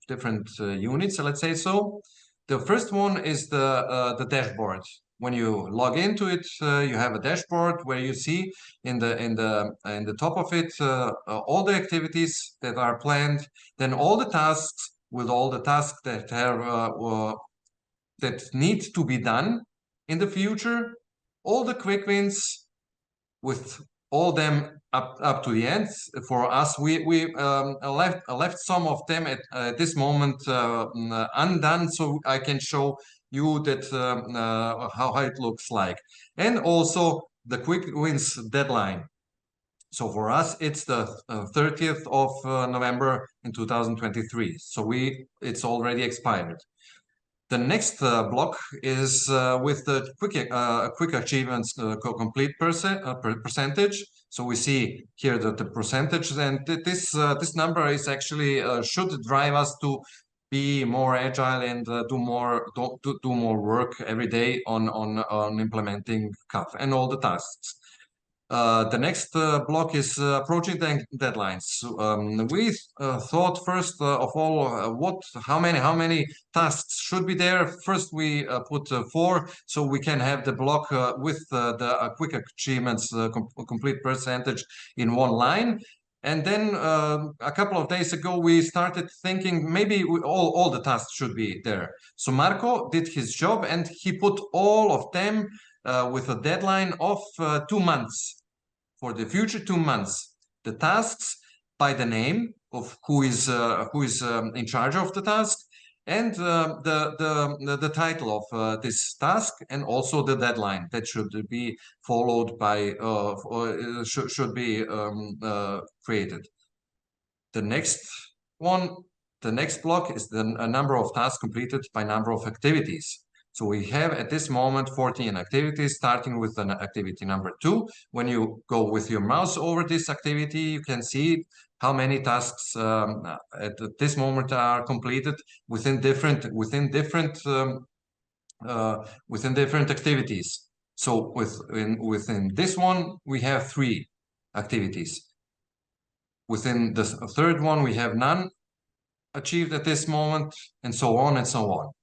Speaker 4: different units, let's say so. The first one is the dashboard. When you log into it, you have a dashboard where you see in the top of it all the activities that are planned, then all the tasks with all the tasks that have that need to be done in the future, all the quick wins with all them up to the end. For us, we left some of them at this moment undone, so I can show you that how it looks like, and also the quick wins deadline. So for us, it's the 30th of November in 2023. So it's already expired. The next block is with the quick achievements complete percentage. So we see here that the percentage, and this number is actually should drive us to be more agile and do more work every day on implementing CAF and all the tasks. The next block is approaching deadlines. We thought first of all, how many tasks should be there. First, we put 4, so we can have the block with the quick achievements complete percentage in one line. And then a couple of days ago, we started thinking maybe all the tasks should be there. So Marco did his job and he put all of them with a deadline of 2 months. For the future 2 months, the tasks by the name of who is in charge of the task, and the title of this task, and also the deadline that should be followed by should be created. The next block is the number of tasks completed by number of activities. So we have at this moment 14 activities, starting with an activity number 2. When you go with your mouse over this activity, you can see how many tasks at this moment are completed within different activities. So within this one, we have 3 activities. Within the third one, we have none achieved at this moment, and so on and so on.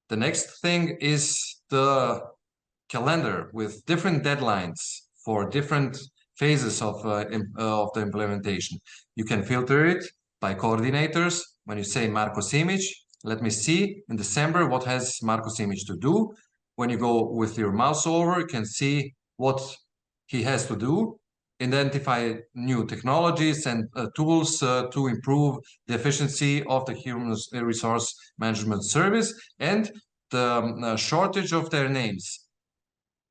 Speaker 4: The next thing is the calendar with different deadlines for different phases of the implementation. You can filter it by coordinators. When you say Marko Simic, let me see in December what has Marko Simic to do. When you go with your mouse over, you can see what he has to do. Identify new technologies and tools to improve the efficiency of the human resource management service, and the shortage of their names.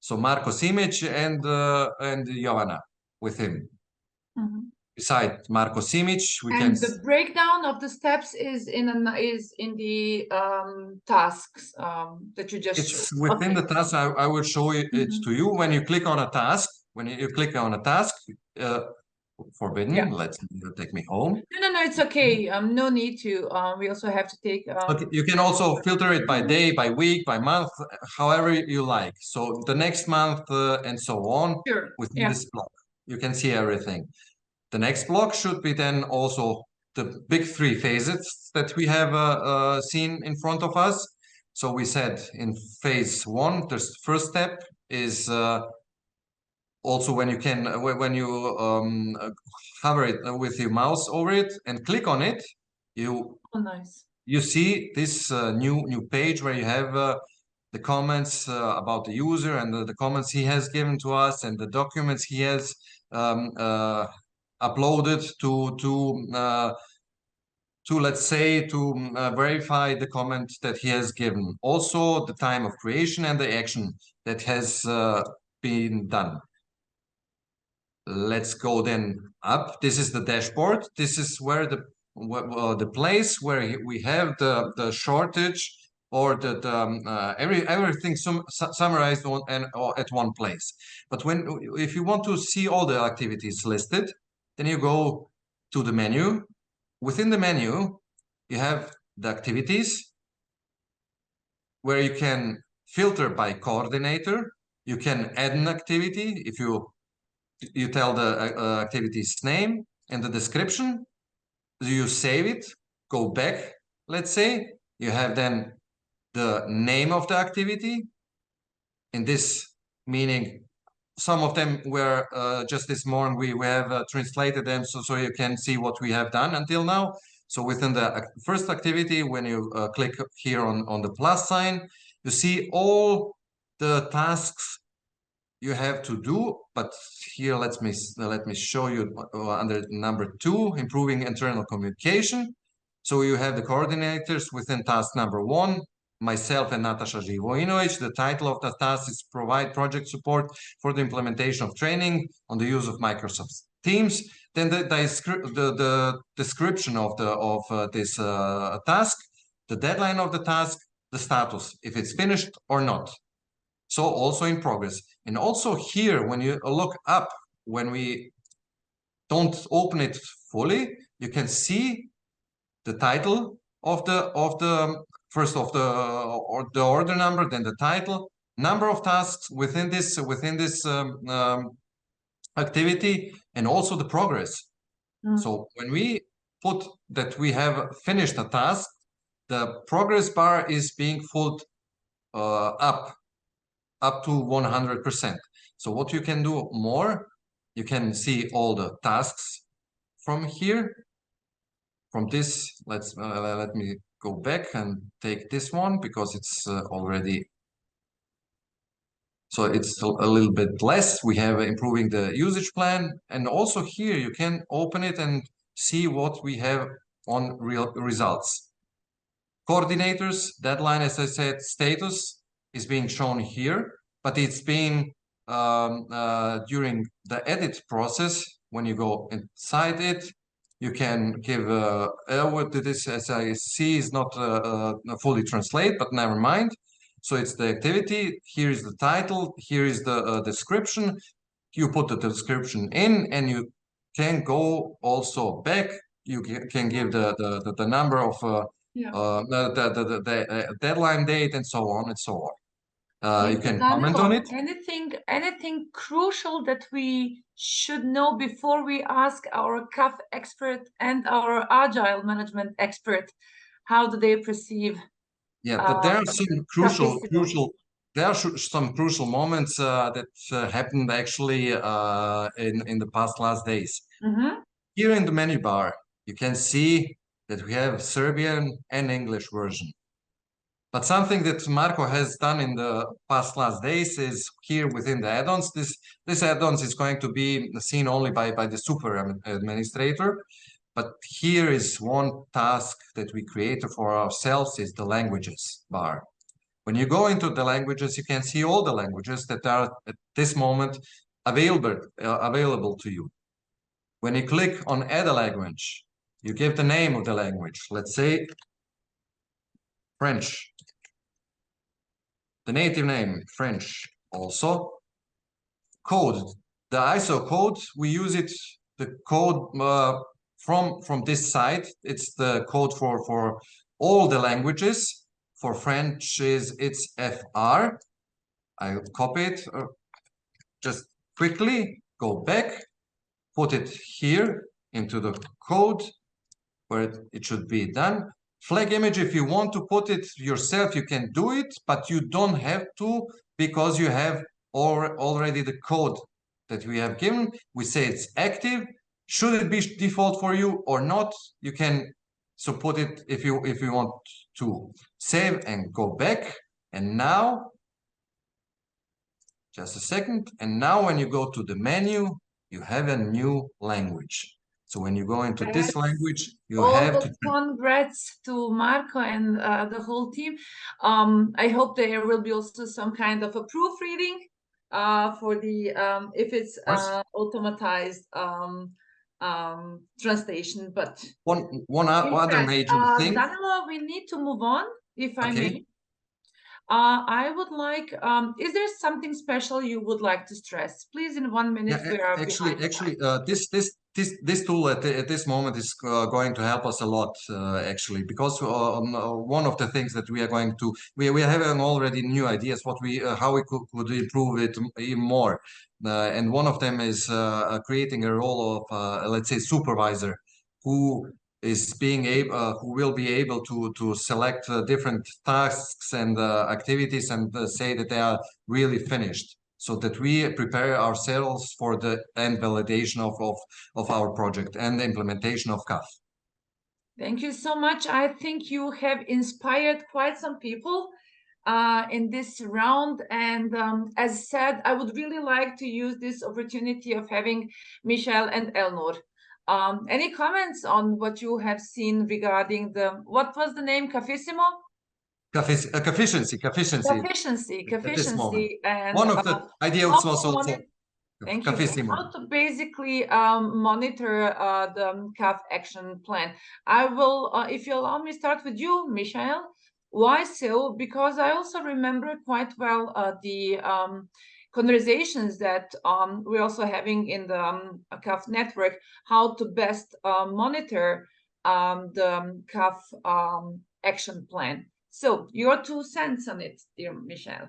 Speaker 4: So Marko Simic and Jovana with him.
Speaker 1: Mm-hmm.
Speaker 4: Beside Marko Simic, we
Speaker 1: and
Speaker 4: can.
Speaker 1: The breakdown of the steps is in the tasks that you just.
Speaker 4: It's within the task. I will show it to you. When you click on a task, forbidden. Yeah. Let's take me home.
Speaker 1: No, it's okay. No need to. We also have to take.
Speaker 4: Okay, you can also filter it by day, by week, by month, however you like. So the next month and so on.
Speaker 1: Sure.
Speaker 4: Within this block, you can see everything. The next block should be then also the big 3 phases that we have seen in front of us. So we said in phase 1, the first step is also when you can hover it with your mouse over it and click on it, you see this new page where you have the comments about the user and the comments he has given to us and the documents he has uploaded to let's say to verify the comment that he has given. Also the time of creation and the action that has been done. Let's go then up. This is the dashboard. This is where the place where we have the shortage or everything summarized at one place. But if you want to see all the activities listed, then you go to the menu. Within the menu, you have the activities where you can filter by coordinator. You can add an activity if you tell the activity's name and the description. You save it, go back, let's say. You have then the name of the activity. In this meaning, some of them were just this morning, we have translated them so you can see what we have done until now. So within the first activity, when you click here on the plus sign, you see all the tasks you have to do, but here let me show you under number 2, improving internal communication. So you have the coordinators within task number 1, myself and Natasha Živojinovic. The title of the task is provide project support for the implementation of training on the use of Microsoft Teams. Then the description of this task, the deadline of the task, the status, if it's finished or not. So also in progress. And also here, when you look up, when we don't open it fully, you can see the title of the first of the order number, then the title, number of tasks within this activity, and also the progress. So when we put that we have finished a task, the progress bar is being filled up to 100%. So what you can do more, you can see all the tasks from here. From this, let me go back and take this one because it's already, so it's a little bit less. We have improving the usage plan, and also here you can open it and see what we have on real results. Coordinators, deadline, as I said, status is being shown here, but it's being during the edit process. When you go inside it, you can give what this, as I see, is not fully translate, but never mind. So it's the activity. Here is the title. Here is the description. You put the description in, and you can go also back. You can give the number of the deadline date and so on and so on. You can comment on it.
Speaker 1: Anything crucial that we should know before we ask our CAF expert and our Agile management expert? How do they perceive?
Speaker 4: Yeah, but there are some crucial moments that happened actually in the last days. Here in the menu bar, you can see that we have Serbian and English version. But something that Marko has done in the last days is here within the add-ons. This add-ons is going to be seen only by the super administrator. But here is one task that we created for ourselves, is the languages bar. When you go into the languages, you can see all the languages that are at this moment available to you. When you click on add a language, you give the name of the language. Let's say French. The native name, French. Also, code. The ISO code, we use it, the code from this site. It's the code for all the languages. For French, it's FR. I'll copy it. Just quickly go back, put it here into the code where it should be done. Flag image, if you want to put it yourself, you can do it, but you don't have to because you have already the code that we have given. We say it's active. Should it be default for you or not? You can so put it if you want to. Save and go back. And now, just a second. And now when you go to the menu, you have a new language. So when you go into this language, you have to...
Speaker 1: Congrats to Marko and the whole team. I hope there will be also some kind of a proofreading for the, if it's automatized translation. But
Speaker 4: one other major thing.
Speaker 1: Danilo, we need to move on, if I may. I would like, is there something special you would like to stress? Please, in 1 minute.
Speaker 4: Yeah, actually, this tool at this moment is going to help us a lot, actually, because one of the things that we are going to we are having already new ideas what we how we could improve it even more, and one of them is creating a role of let's say supervisor who is being able who will be able to select different tasks and activities and say that they are really finished, so that we prepare ourselves for the end validation of our project and the implementation of CAF.
Speaker 1: Thank you so much. I think you have inspired quite some people in this round. And as said, I would really like to use this opportunity of having Michel and Elnur. Any comments on what you have seen regarding what was the name, Cafissimo?
Speaker 4: Efficiency.
Speaker 1: And
Speaker 4: one of the ideas was also
Speaker 1: thank you. How to basically monitor the CAF action plan. I will, if you allow me, start with you, Michel. Why so? Because I also remember quite well the conversations that we're also having in the CAF network, how to best monitor the CAF action plan. So your 2 cents on it, dear Michel.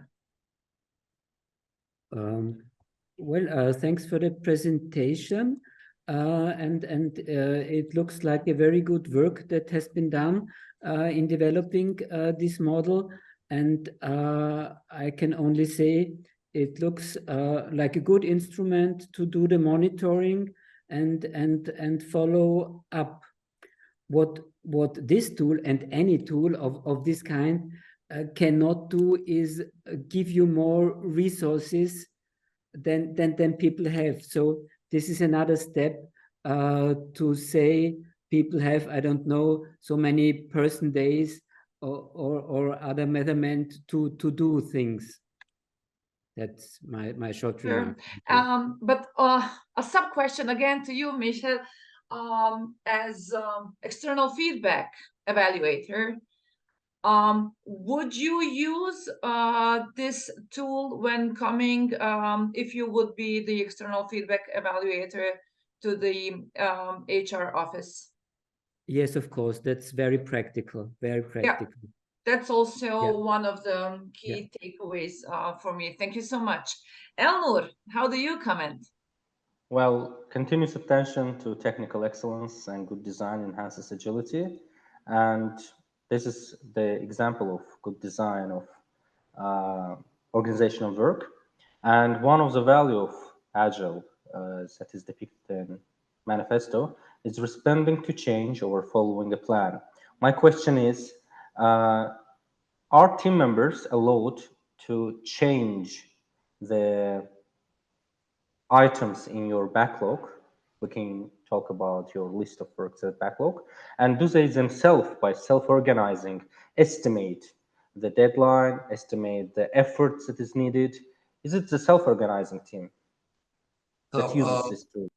Speaker 5: Well, thanks for the presentation. And it looks like a very good work that has been done in developing this model. And I can only say it looks like a good instrument to do the monitoring and follow up. What this tool and any tool of this kind cannot do is give you more resources than people have. So this is another step to say people have, I don't know, so many person days or other measurement to do things. That's my short remark.
Speaker 1: But a sub question again to you, Michel, as external feedback evaluator. Would you use this tool when coming, if you would be the external feedback evaluator to the HR office?
Speaker 5: Yes, of course. That's very practical, very practical.
Speaker 1: Yeah, that's also one of the key takeaways for me. Thank you so much. Elnur, how do you comment?
Speaker 3: Well, continuous attention to technical excellence and good design enhances agility. And this is the example of good design of organizational work. And one of the value of Agile that is depicted in manifesto is responding to change or following a plan. My question is, are team members allowed to change the items in your backlog? We can talk about your list of works at backlog. And do they themselves, by self-organizing, estimate the deadline, estimate the efforts that is needed? Is it the self-organizing team that uses this tool?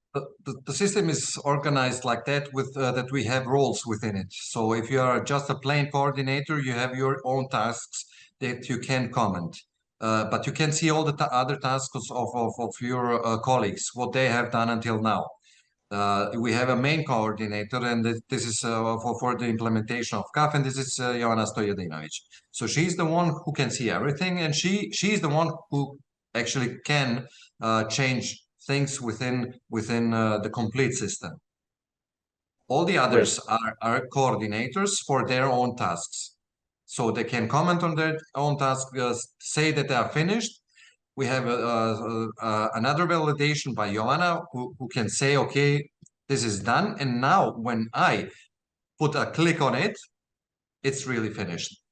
Speaker 4: The system is organized like that with that we have roles within it. So if you are just a plain coordinator, you have your own tasks that you can comment. But you can see all the other tasks of your colleagues, what they have done until now. We have a main coordinator, and this is for the implementation of CAF, and this is Joanna Stojedinovic. So she's the one who can see everything, and she's the one who actually can change things within the complete system. All the others are coordinators for their own tasks. So they can comment on their own tasks, say that they are finished. We have another validation by Joanna who can say, okay, this is done. And now when I put a click on it, it's really finished.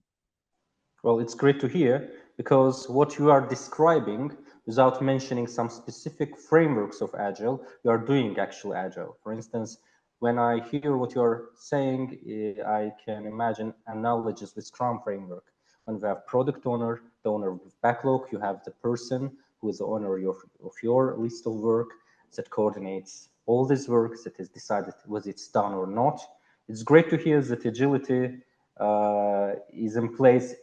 Speaker 3: Well, it's great to hear, because what you are describing, without mentioning some specific frameworks of Agile, you are doing actual Agile. For instance, when I hear what you're saying, I can imagine analogies with Scrum framework. When we have product owner, the owner of backlog, you have the person who is the owner of your list of work that coordinates all this work, that is decided whether it's done or not. It's great to hear that agility is in place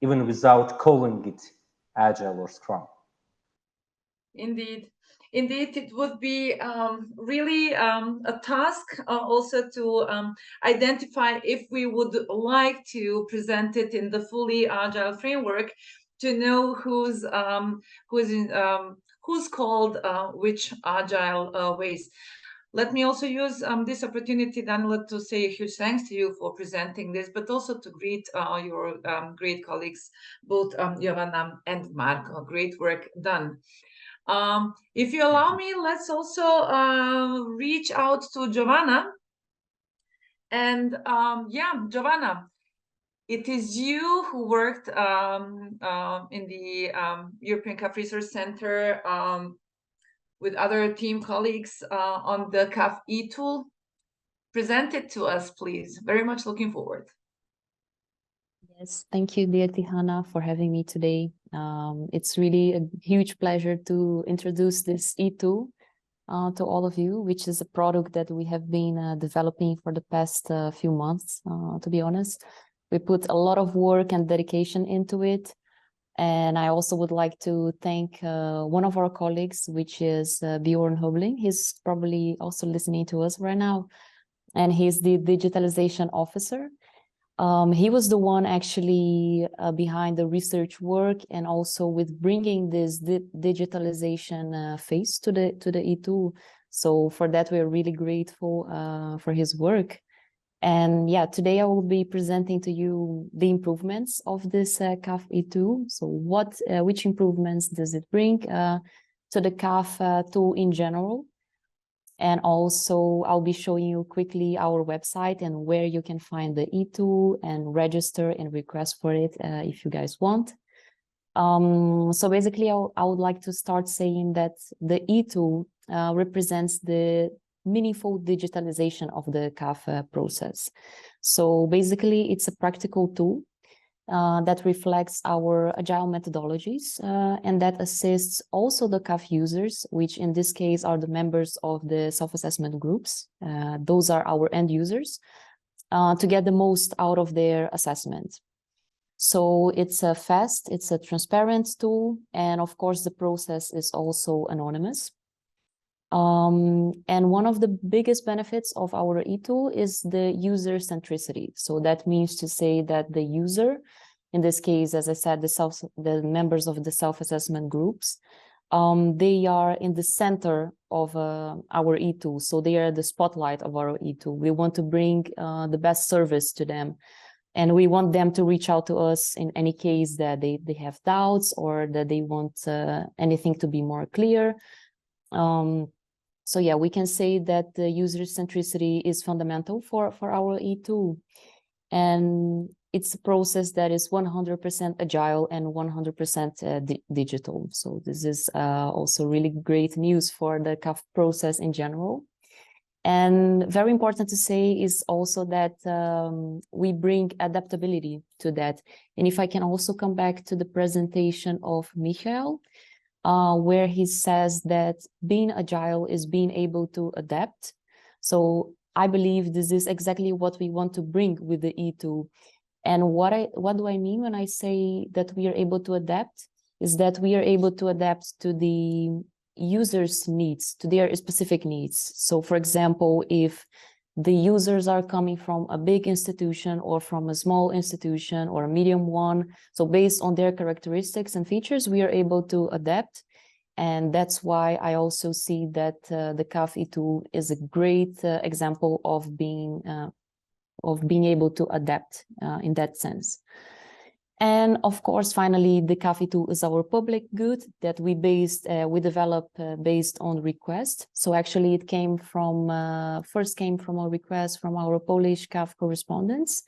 Speaker 3: even without calling it Agile or Scrum.
Speaker 1: Indeed. Indeed, it would be really a task also to identify if we would like to present it in the fully agile framework, to know who's called which agile ways. Let me also use this opportunity, Daniela, to say a huge thanks to you for presenting this, but also to greet your great colleagues, both Giovanna and Mark. Great work done. If you allow me, let's also reach out to Giovanna. And yeah, Giovanna, it is you who worked in the European CAF Research Center with other team colleagues on the CAF e-tool. Present it to us, please. Very much looking forward.
Speaker 2: Yes, thank you, dear Tihana, for having me today. It's really a huge pleasure to introduce this e-tool to all of you, which is a product that we have been developing for the past few months, to be honest. We put a lot of work and dedication into it. And I also would like to thank one of our colleagues, which is Bjorn Hobling. He's probably also listening to us right now. And he's the digitalization officer. He was the one actually behind the research work and also with bringing this digitalization phase to the e-tool. So for that, we're really grateful for his work. And yeah, today I will be presenting to you the improvements of this CAF e-tool. So which improvements does it bring to the CAF tool in general? And also I'll be showing you quickly our website and where you can find the e-tool and register and request for it if you guys want. So basically I would like to start saying that the e-tool represents the meaningful digitalization of the CAF process. So basically it's a practical tool that reflects our agile methodologies and that assists also the CAF users, which in this case are the members of the self-assessment groups. Those are our end users, to get the most out of their assessment. So it's a fast, it's a transparent tool, and of course the process is also anonymous. And one of the biggest benefits of our e-tool is the user centricity. So that means to say that the user, in this case, as I said, the members of the self-assessment groups, they are in the center of our e-tool. So they are the spotlight of our e-tool. We want to bring the best service to them. And we want them to reach out to us in any case that they have doubts or that they want anything to be more clear. So yeah, we can say that the user centricity is fundamental for our e-tool. And it's a process that is 100% agile and 100% digital. So this is also really great news for the CAF process in general. And very important to say is also that we bring adaptability to that. And if I can also come back to the presentation of Michael, where he says that being agile is being able to adapt. So I believe this is exactly what we want to bring with the e-tool. And what do I mean when I say that we are able to adapt? Is that we are able to adapt to the users' needs, to their specific needs. So for example, if the users are coming from a big institution or from a small institution or a medium one, so based on their characteristics and features, we are able to adapt. And that's why I also see that the CAF e-tool is a great example of being able to adapt in that sense. And of course, finally, the CAF e-tool is our public good that we develop based on request. So actually it came from, first came from a request from our Polish CAF correspondents.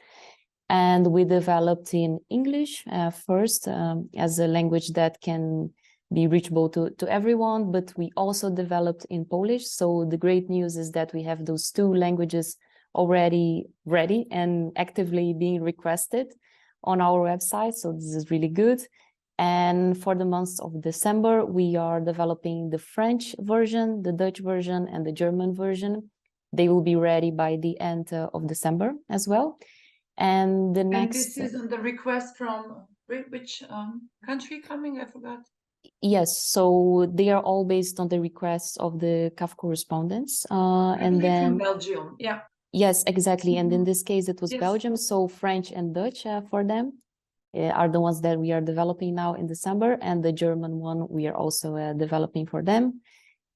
Speaker 2: And we developed in English first as a language that can be reachable to everyone, but we also developed in Polish. So the great news is that we have those two languages already ready and actively being requested on our website. So this is really good. And for the month of December, we are developing the French version, the Dutch version, and the German version. They will be ready by the end of December as well. And the next...
Speaker 1: And this is on the request from which country coming? I forgot.
Speaker 2: Yes, so they are all based on the requests of the CAF correspondents. And then
Speaker 1: from Belgium, yeah.
Speaker 2: Yes, exactly. And in this case, it was
Speaker 1: Yes.
Speaker 2: Belgium. So French and Dutch for them are the ones that we are developing now in December. And the German one we are also developing for them.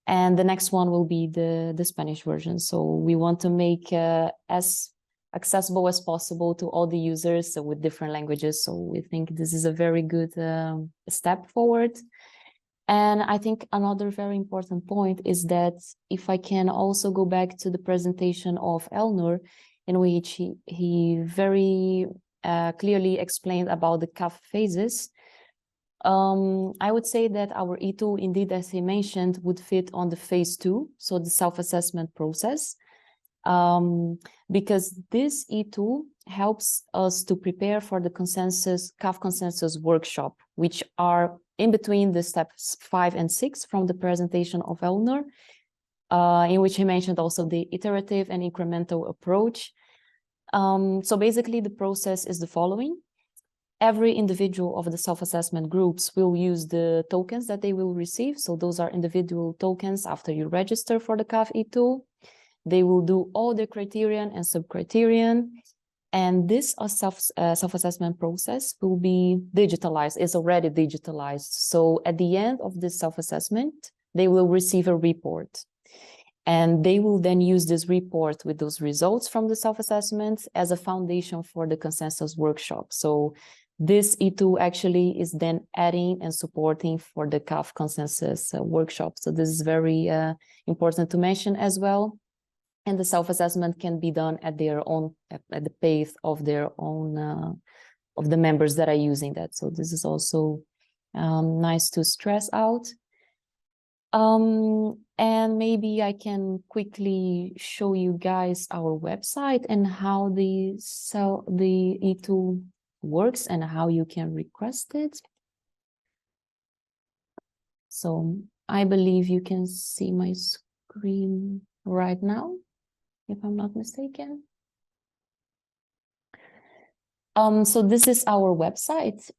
Speaker 2: And the next one will be the Spanish version. So we want to make as accessible as possible to all the users with different languages. So we think this is a very good step forward. And I think another very important point is that if I can also go back to the presentation of Elnur, in which he very clearly explained about the CAF phases, I would say that our E2, indeed, as he mentioned, would fit on the phase 2, so the self-assessment process, because this E2 helps us to prepare for the CAF consensus workshop, which are in between the steps 5 and 6 from the presentation of Elnur, in which he mentioned also the iterative and incremental approach. So basically the process is the following. Every individual of the self-assessment groups will use the tokens that they will receive. So those are individual tokens after you register for the CAF E2. They will do all the criterion and sub-criterion. And this self-assessment process will be digitalized, it's already digitalized. So at the end of this self-assessment, they will receive a report. And they will then use this report with those results from the self-assessment as a foundation for the consensus workshop. So this E2 actually is then adding and supporting for the CAF consensus workshop. So this is very important to mention as well. And the self-assessment can be done at their own, at the pace of their own, of the members that are using that. So this is also nice to stress out. And maybe I can quickly show you guys our website and how the E2 works and how you can request it. So I believe you can see my screen right now, if I'm not mistaken. So this is our website.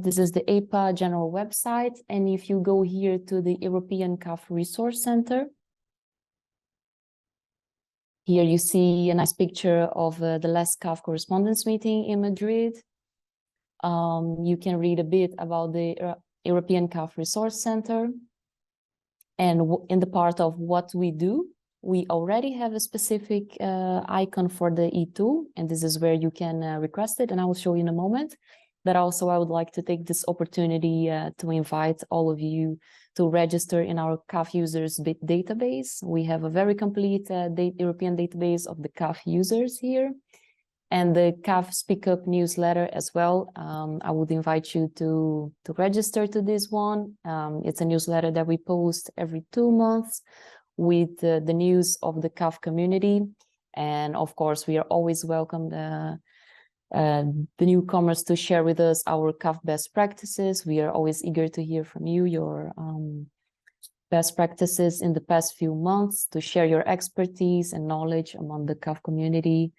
Speaker 2: This is the EIPA general website. And if you go here to the European CAF Resource Center, here you see a nice picture of the last CAF correspondence meeting in Madrid. You can read a bit about the European CAF Resource Center. And in the part of what we do, we already have a specific icon for the E2, and this is where you can request it, and I will show you in a moment. But also I would like to take this opportunity to invite all of you to register in our CAF users database. We have a very complete European database of the CAF users here, and the CAF Speak Up newsletter as well. I would invite you to register to this one. It's a newsletter that we post every 2 months with the news of the CAF community. And of course, we are always welcome the newcomers to share with us our CAF best practices. We are always eager to hear from you, your best practices in the past few months, to share your expertise and knowledge among the CAF community,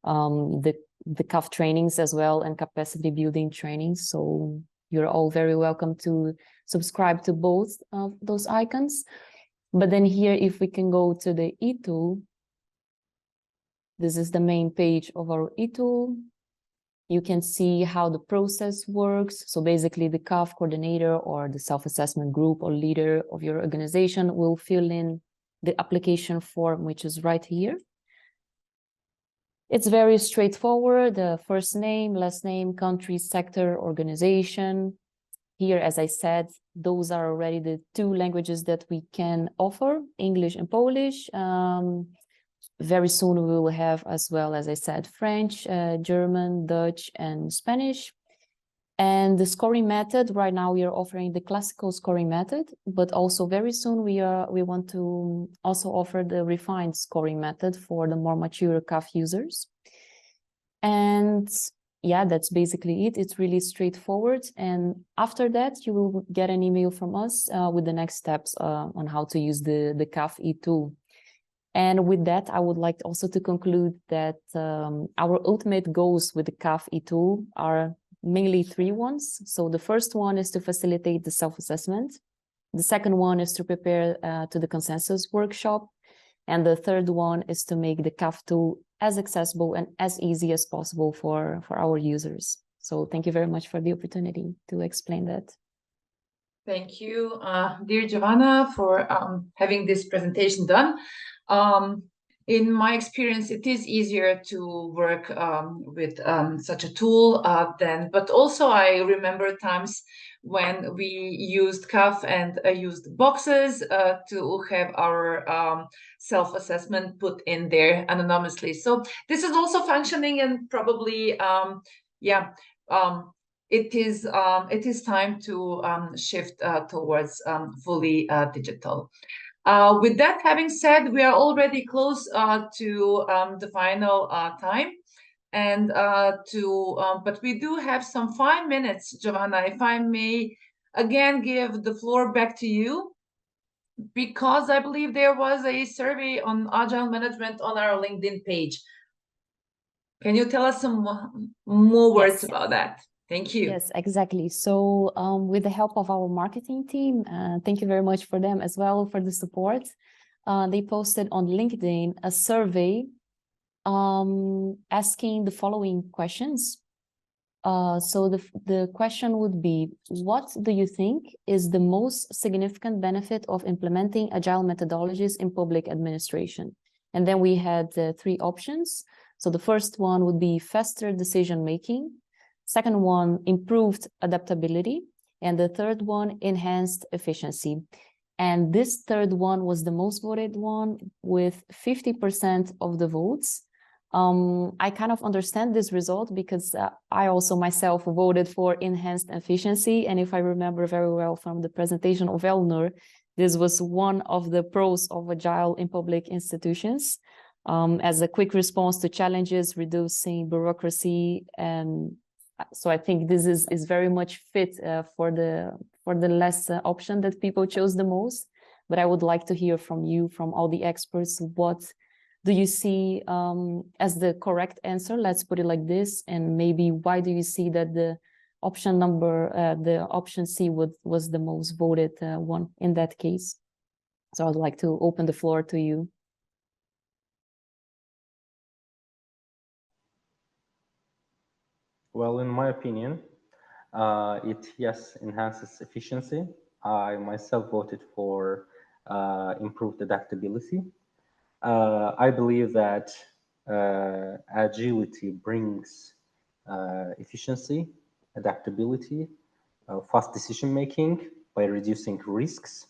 Speaker 2: the CAF trainings as well, and capacity building trainings. So you're all very welcome to subscribe to both of those icons. But then here, if we can go to the E2, this is the main page of our E2. You can see how the process works. So basically the CAF coordinator or the self-assessment group or leader of your organization will fill in the application form, which is right here. It's very straightforward. The first name, last name, country, sector, organization. Here, as I said, those are already the 2 languages that we can offer, English and Polish. Very soon we will have, as well, as I said, French, German, Dutch, and Spanish. And the scoring method, right now we are offering the classical scoring method, but also very soon we want to also offer the refined scoring method for the more mature CAF users. And yeah, that's basically it. It's really straightforward. And after that, you will get an email from us with the next steps on how to use the CAF E2. And with that, I would like also to conclude that our ultimate goals with the CAF E2 are mainly three ones. So the first one is to facilitate the self-assessment. The second one is to prepare to the consensus workshop. And the third one is to make the CAF tool as accessible and as easy as possible for our users. So thank you very much for the opportunity to explain that.
Speaker 1: Thank you, dear Giovanna, for having this presentation done. In my experience, it is easier to work with such a tool but also I remember times when we used CAF and used boxes to have our self-assessment put in there anonymously. So this is also functioning, and probably, it is time to shift towards fully digital. With that having said, we are already close to the final time, and but we do have some 5 minutes, Giovanna, if I may again give the floor back to you, because I believe there was a survey on agile management on our LinkedIn page. Can you tell us some more words about that? Thank you.
Speaker 2: Yes, exactly. So with the help of our marketing team, thank you very much for them as well for the support. They posted on LinkedIn a survey asking the following questions. So the question would be, what do you think is the most significant benefit of implementing agile methodologies in public administration? And then we had three options. So the first one would be faster decision-making. Second one, improved adaptability. And the third one, enhanced efficiency. And this third one was the most voted one with 50% of the votes. I kind of understand this result because I also myself voted for enhanced efficiency. And if I remember very well from the presentation of Elnur, this was one of the pros of Agile in public institutions as a quick response to challenges, reducing bureaucracy. And so I think this is very much fit for the last option that people chose the most. But I would like to hear from you, from all the experts, what do you see as the correct answer? Let's put it like this. And maybe why do you see that the option C was the most voted one in that case? So I'd like to open the floor to you.
Speaker 3: Well, in my opinion, it enhances efficiency. I myself voted for improved adaptability. I believe that agility brings efficiency, adaptability, fast decision-making by reducing risks.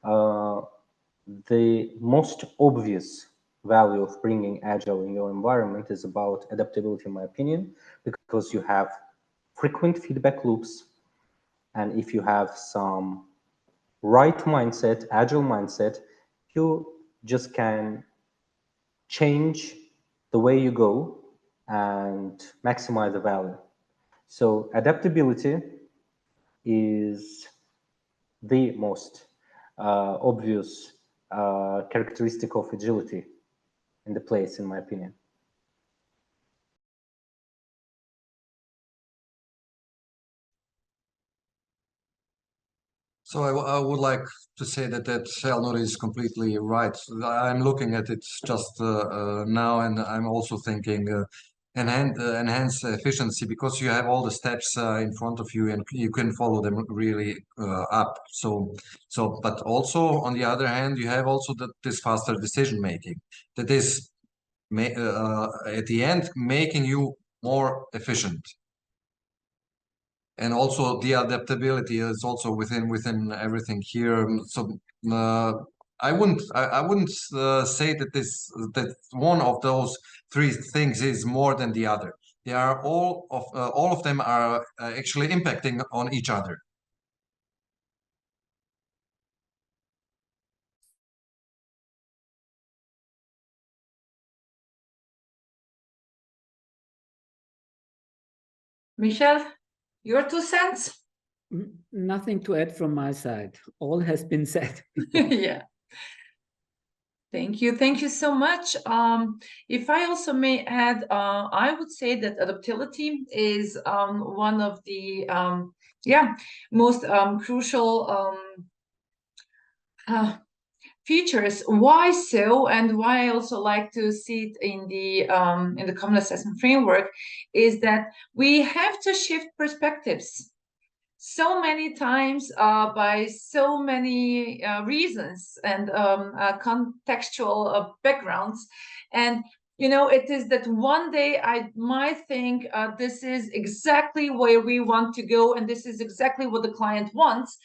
Speaker 3: The most obvious value of bringing Agile in your environment is about adaptability, in my opinion, because you have frequent feedback loops. And if you have some right mindset, Agile mindset, you just can change the way you go and maximize the value. So adaptability is the most obvious characteristic of agility in the place, in my opinion.
Speaker 4: So I would like to say that Elnur is completely right. I'm looking at it just now, and I'm also thinking enhance efficiency, because you have all the steps in front of you and you can follow them really up. But also on the other hand, you have also this faster decision making that is at the end making you more efficient. And also the adaptability is also within everything here. So I wouldn't say that one of those three things is more than the other. They are all of them are actually impacting on each other.
Speaker 1: Michel, your 2 cents?
Speaker 5: Nothing to add from my side. All has been said.
Speaker 1: Yeah. Thank you so much. If I also may add, I would say that adaptability is one of the most crucial features. Why so, and why I also like to see it in the common assessment framework, is that we have to shift perspectives so many times by so many reasons and contextual backgrounds. And it is that one day I might think this is exactly where we want to go, and this is exactly what the client wants.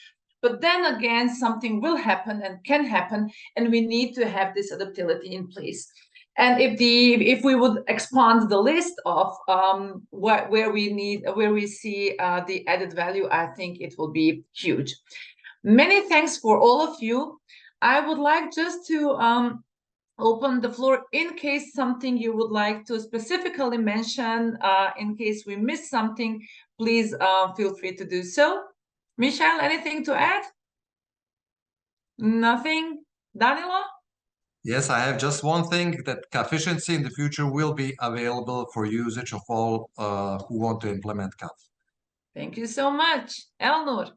Speaker 1: But then again, something will happen and can happen, and we need to have this adaptability in place. And if we would expand the list of where we see the added value, I think it will be huge. Many thanks for all of you. I would like just to open the floor in case something you would like to specifically mention. In case we miss something, please feel free to do so. Michelle, anything to add? Nothing? Danilo?
Speaker 4: Yes, I have just one thing, that efficiency in the future will be available for usage of all who want to implement CAF.
Speaker 1: Thank you so much. Elnur?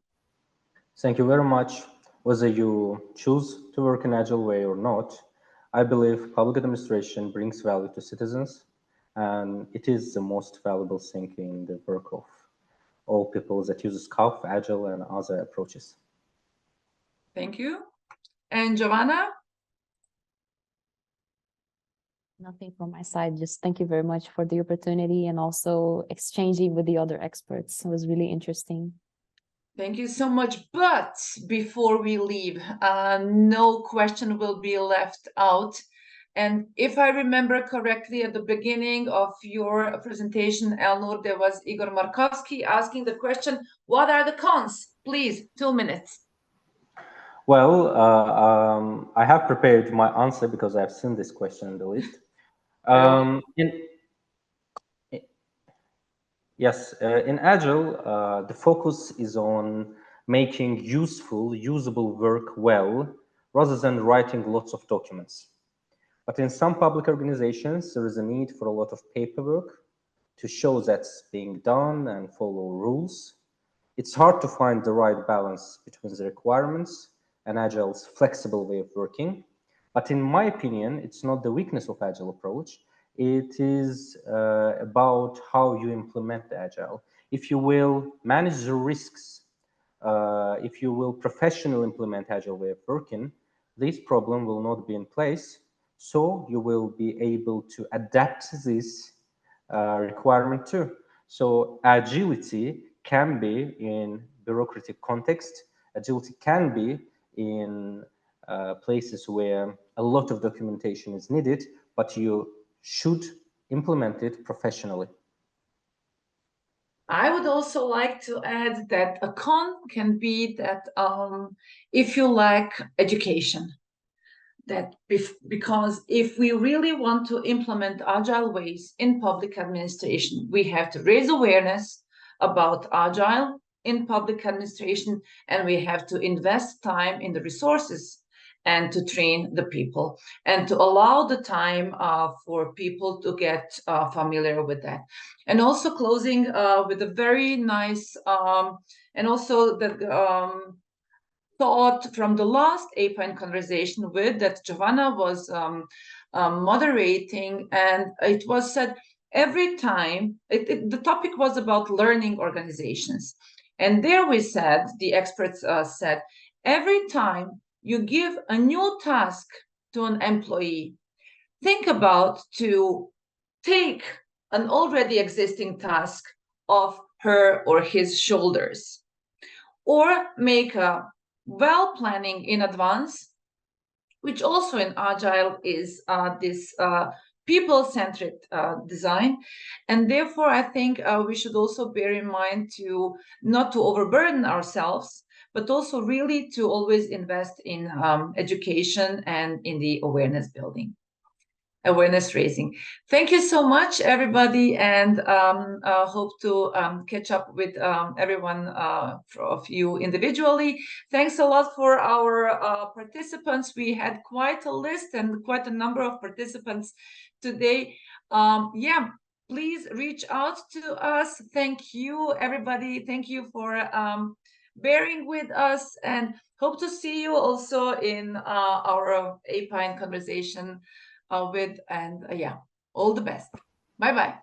Speaker 3: Thank you very much. Whether you choose to work in Agile way or not, I believe public administration brings value to citizens, and it is the most valuable thing in the work of all people that uses CAF, Agile, and other approaches.
Speaker 1: Thank you. And Giovanna?
Speaker 2: Nothing from my side. Just thank you very much for the opportunity and also exchanging with the other experts. It was really interesting.
Speaker 1: Thank you so much. But before we leave, no question will be left out. And if I remember correctly, at the beginning of your presentation, Elnur, there was Igor Markovsky asking the question, what are the cons? Please, 2 minutes.
Speaker 3: Well, I have prepared my answer because I've seen this question in the list. In Agile, the focus is on making useful, usable work well, rather than writing lots of documents. But in some public organizations, there is a need for a lot of paperwork to show that's being done and follow rules. It's hard to find the right balance between the requirements and Agile's flexible way of working. But in my opinion, it's not the weakness of Agile approach. It is about how you implement the Agile. If you will manage the risks, if you will professionally implement Agile way of working, this problem will not be in place. So you will be able to adapt this requirement too. So agility can be in bureaucratic context. Agility can be in places where a lot of documentation is needed, but you should implement it professionally.
Speaker 1: I would also like to add that a con can be that if you lack education, that because if we really want to implement Agile ways in public administration, we have to raise awareness about Agile in public administration, and we have to invest time in the resources and to train the people and to allow the time for people to get familiar with that. And also closing with a very nice and also the thought from the last EIPA conversation with that Giovanna was moderating, and it was said every time, the topic was about learning organizations. And there we said, the experts said, every time you give a new task to an employee, think about to take an already existing task off her or his shoulders, or make a well planning in advance, which also in Agile is this people-centered design. And therefore, I think we should also bear in mind to not to overburden ourselves, but also really to always invest in education and in the awareness building. awareness raising. Thank you so much, everybody, and hope to catch up with everyone of you individually. Thanks a lot for our participants. We had quite a list and quite a number of participants today. Yeah, please reach out to us. Thank you, everybody. Thank you for bearing with us, and hope to see you also in our EIPA in conversation with, and yeah, all the best. Bye-bye.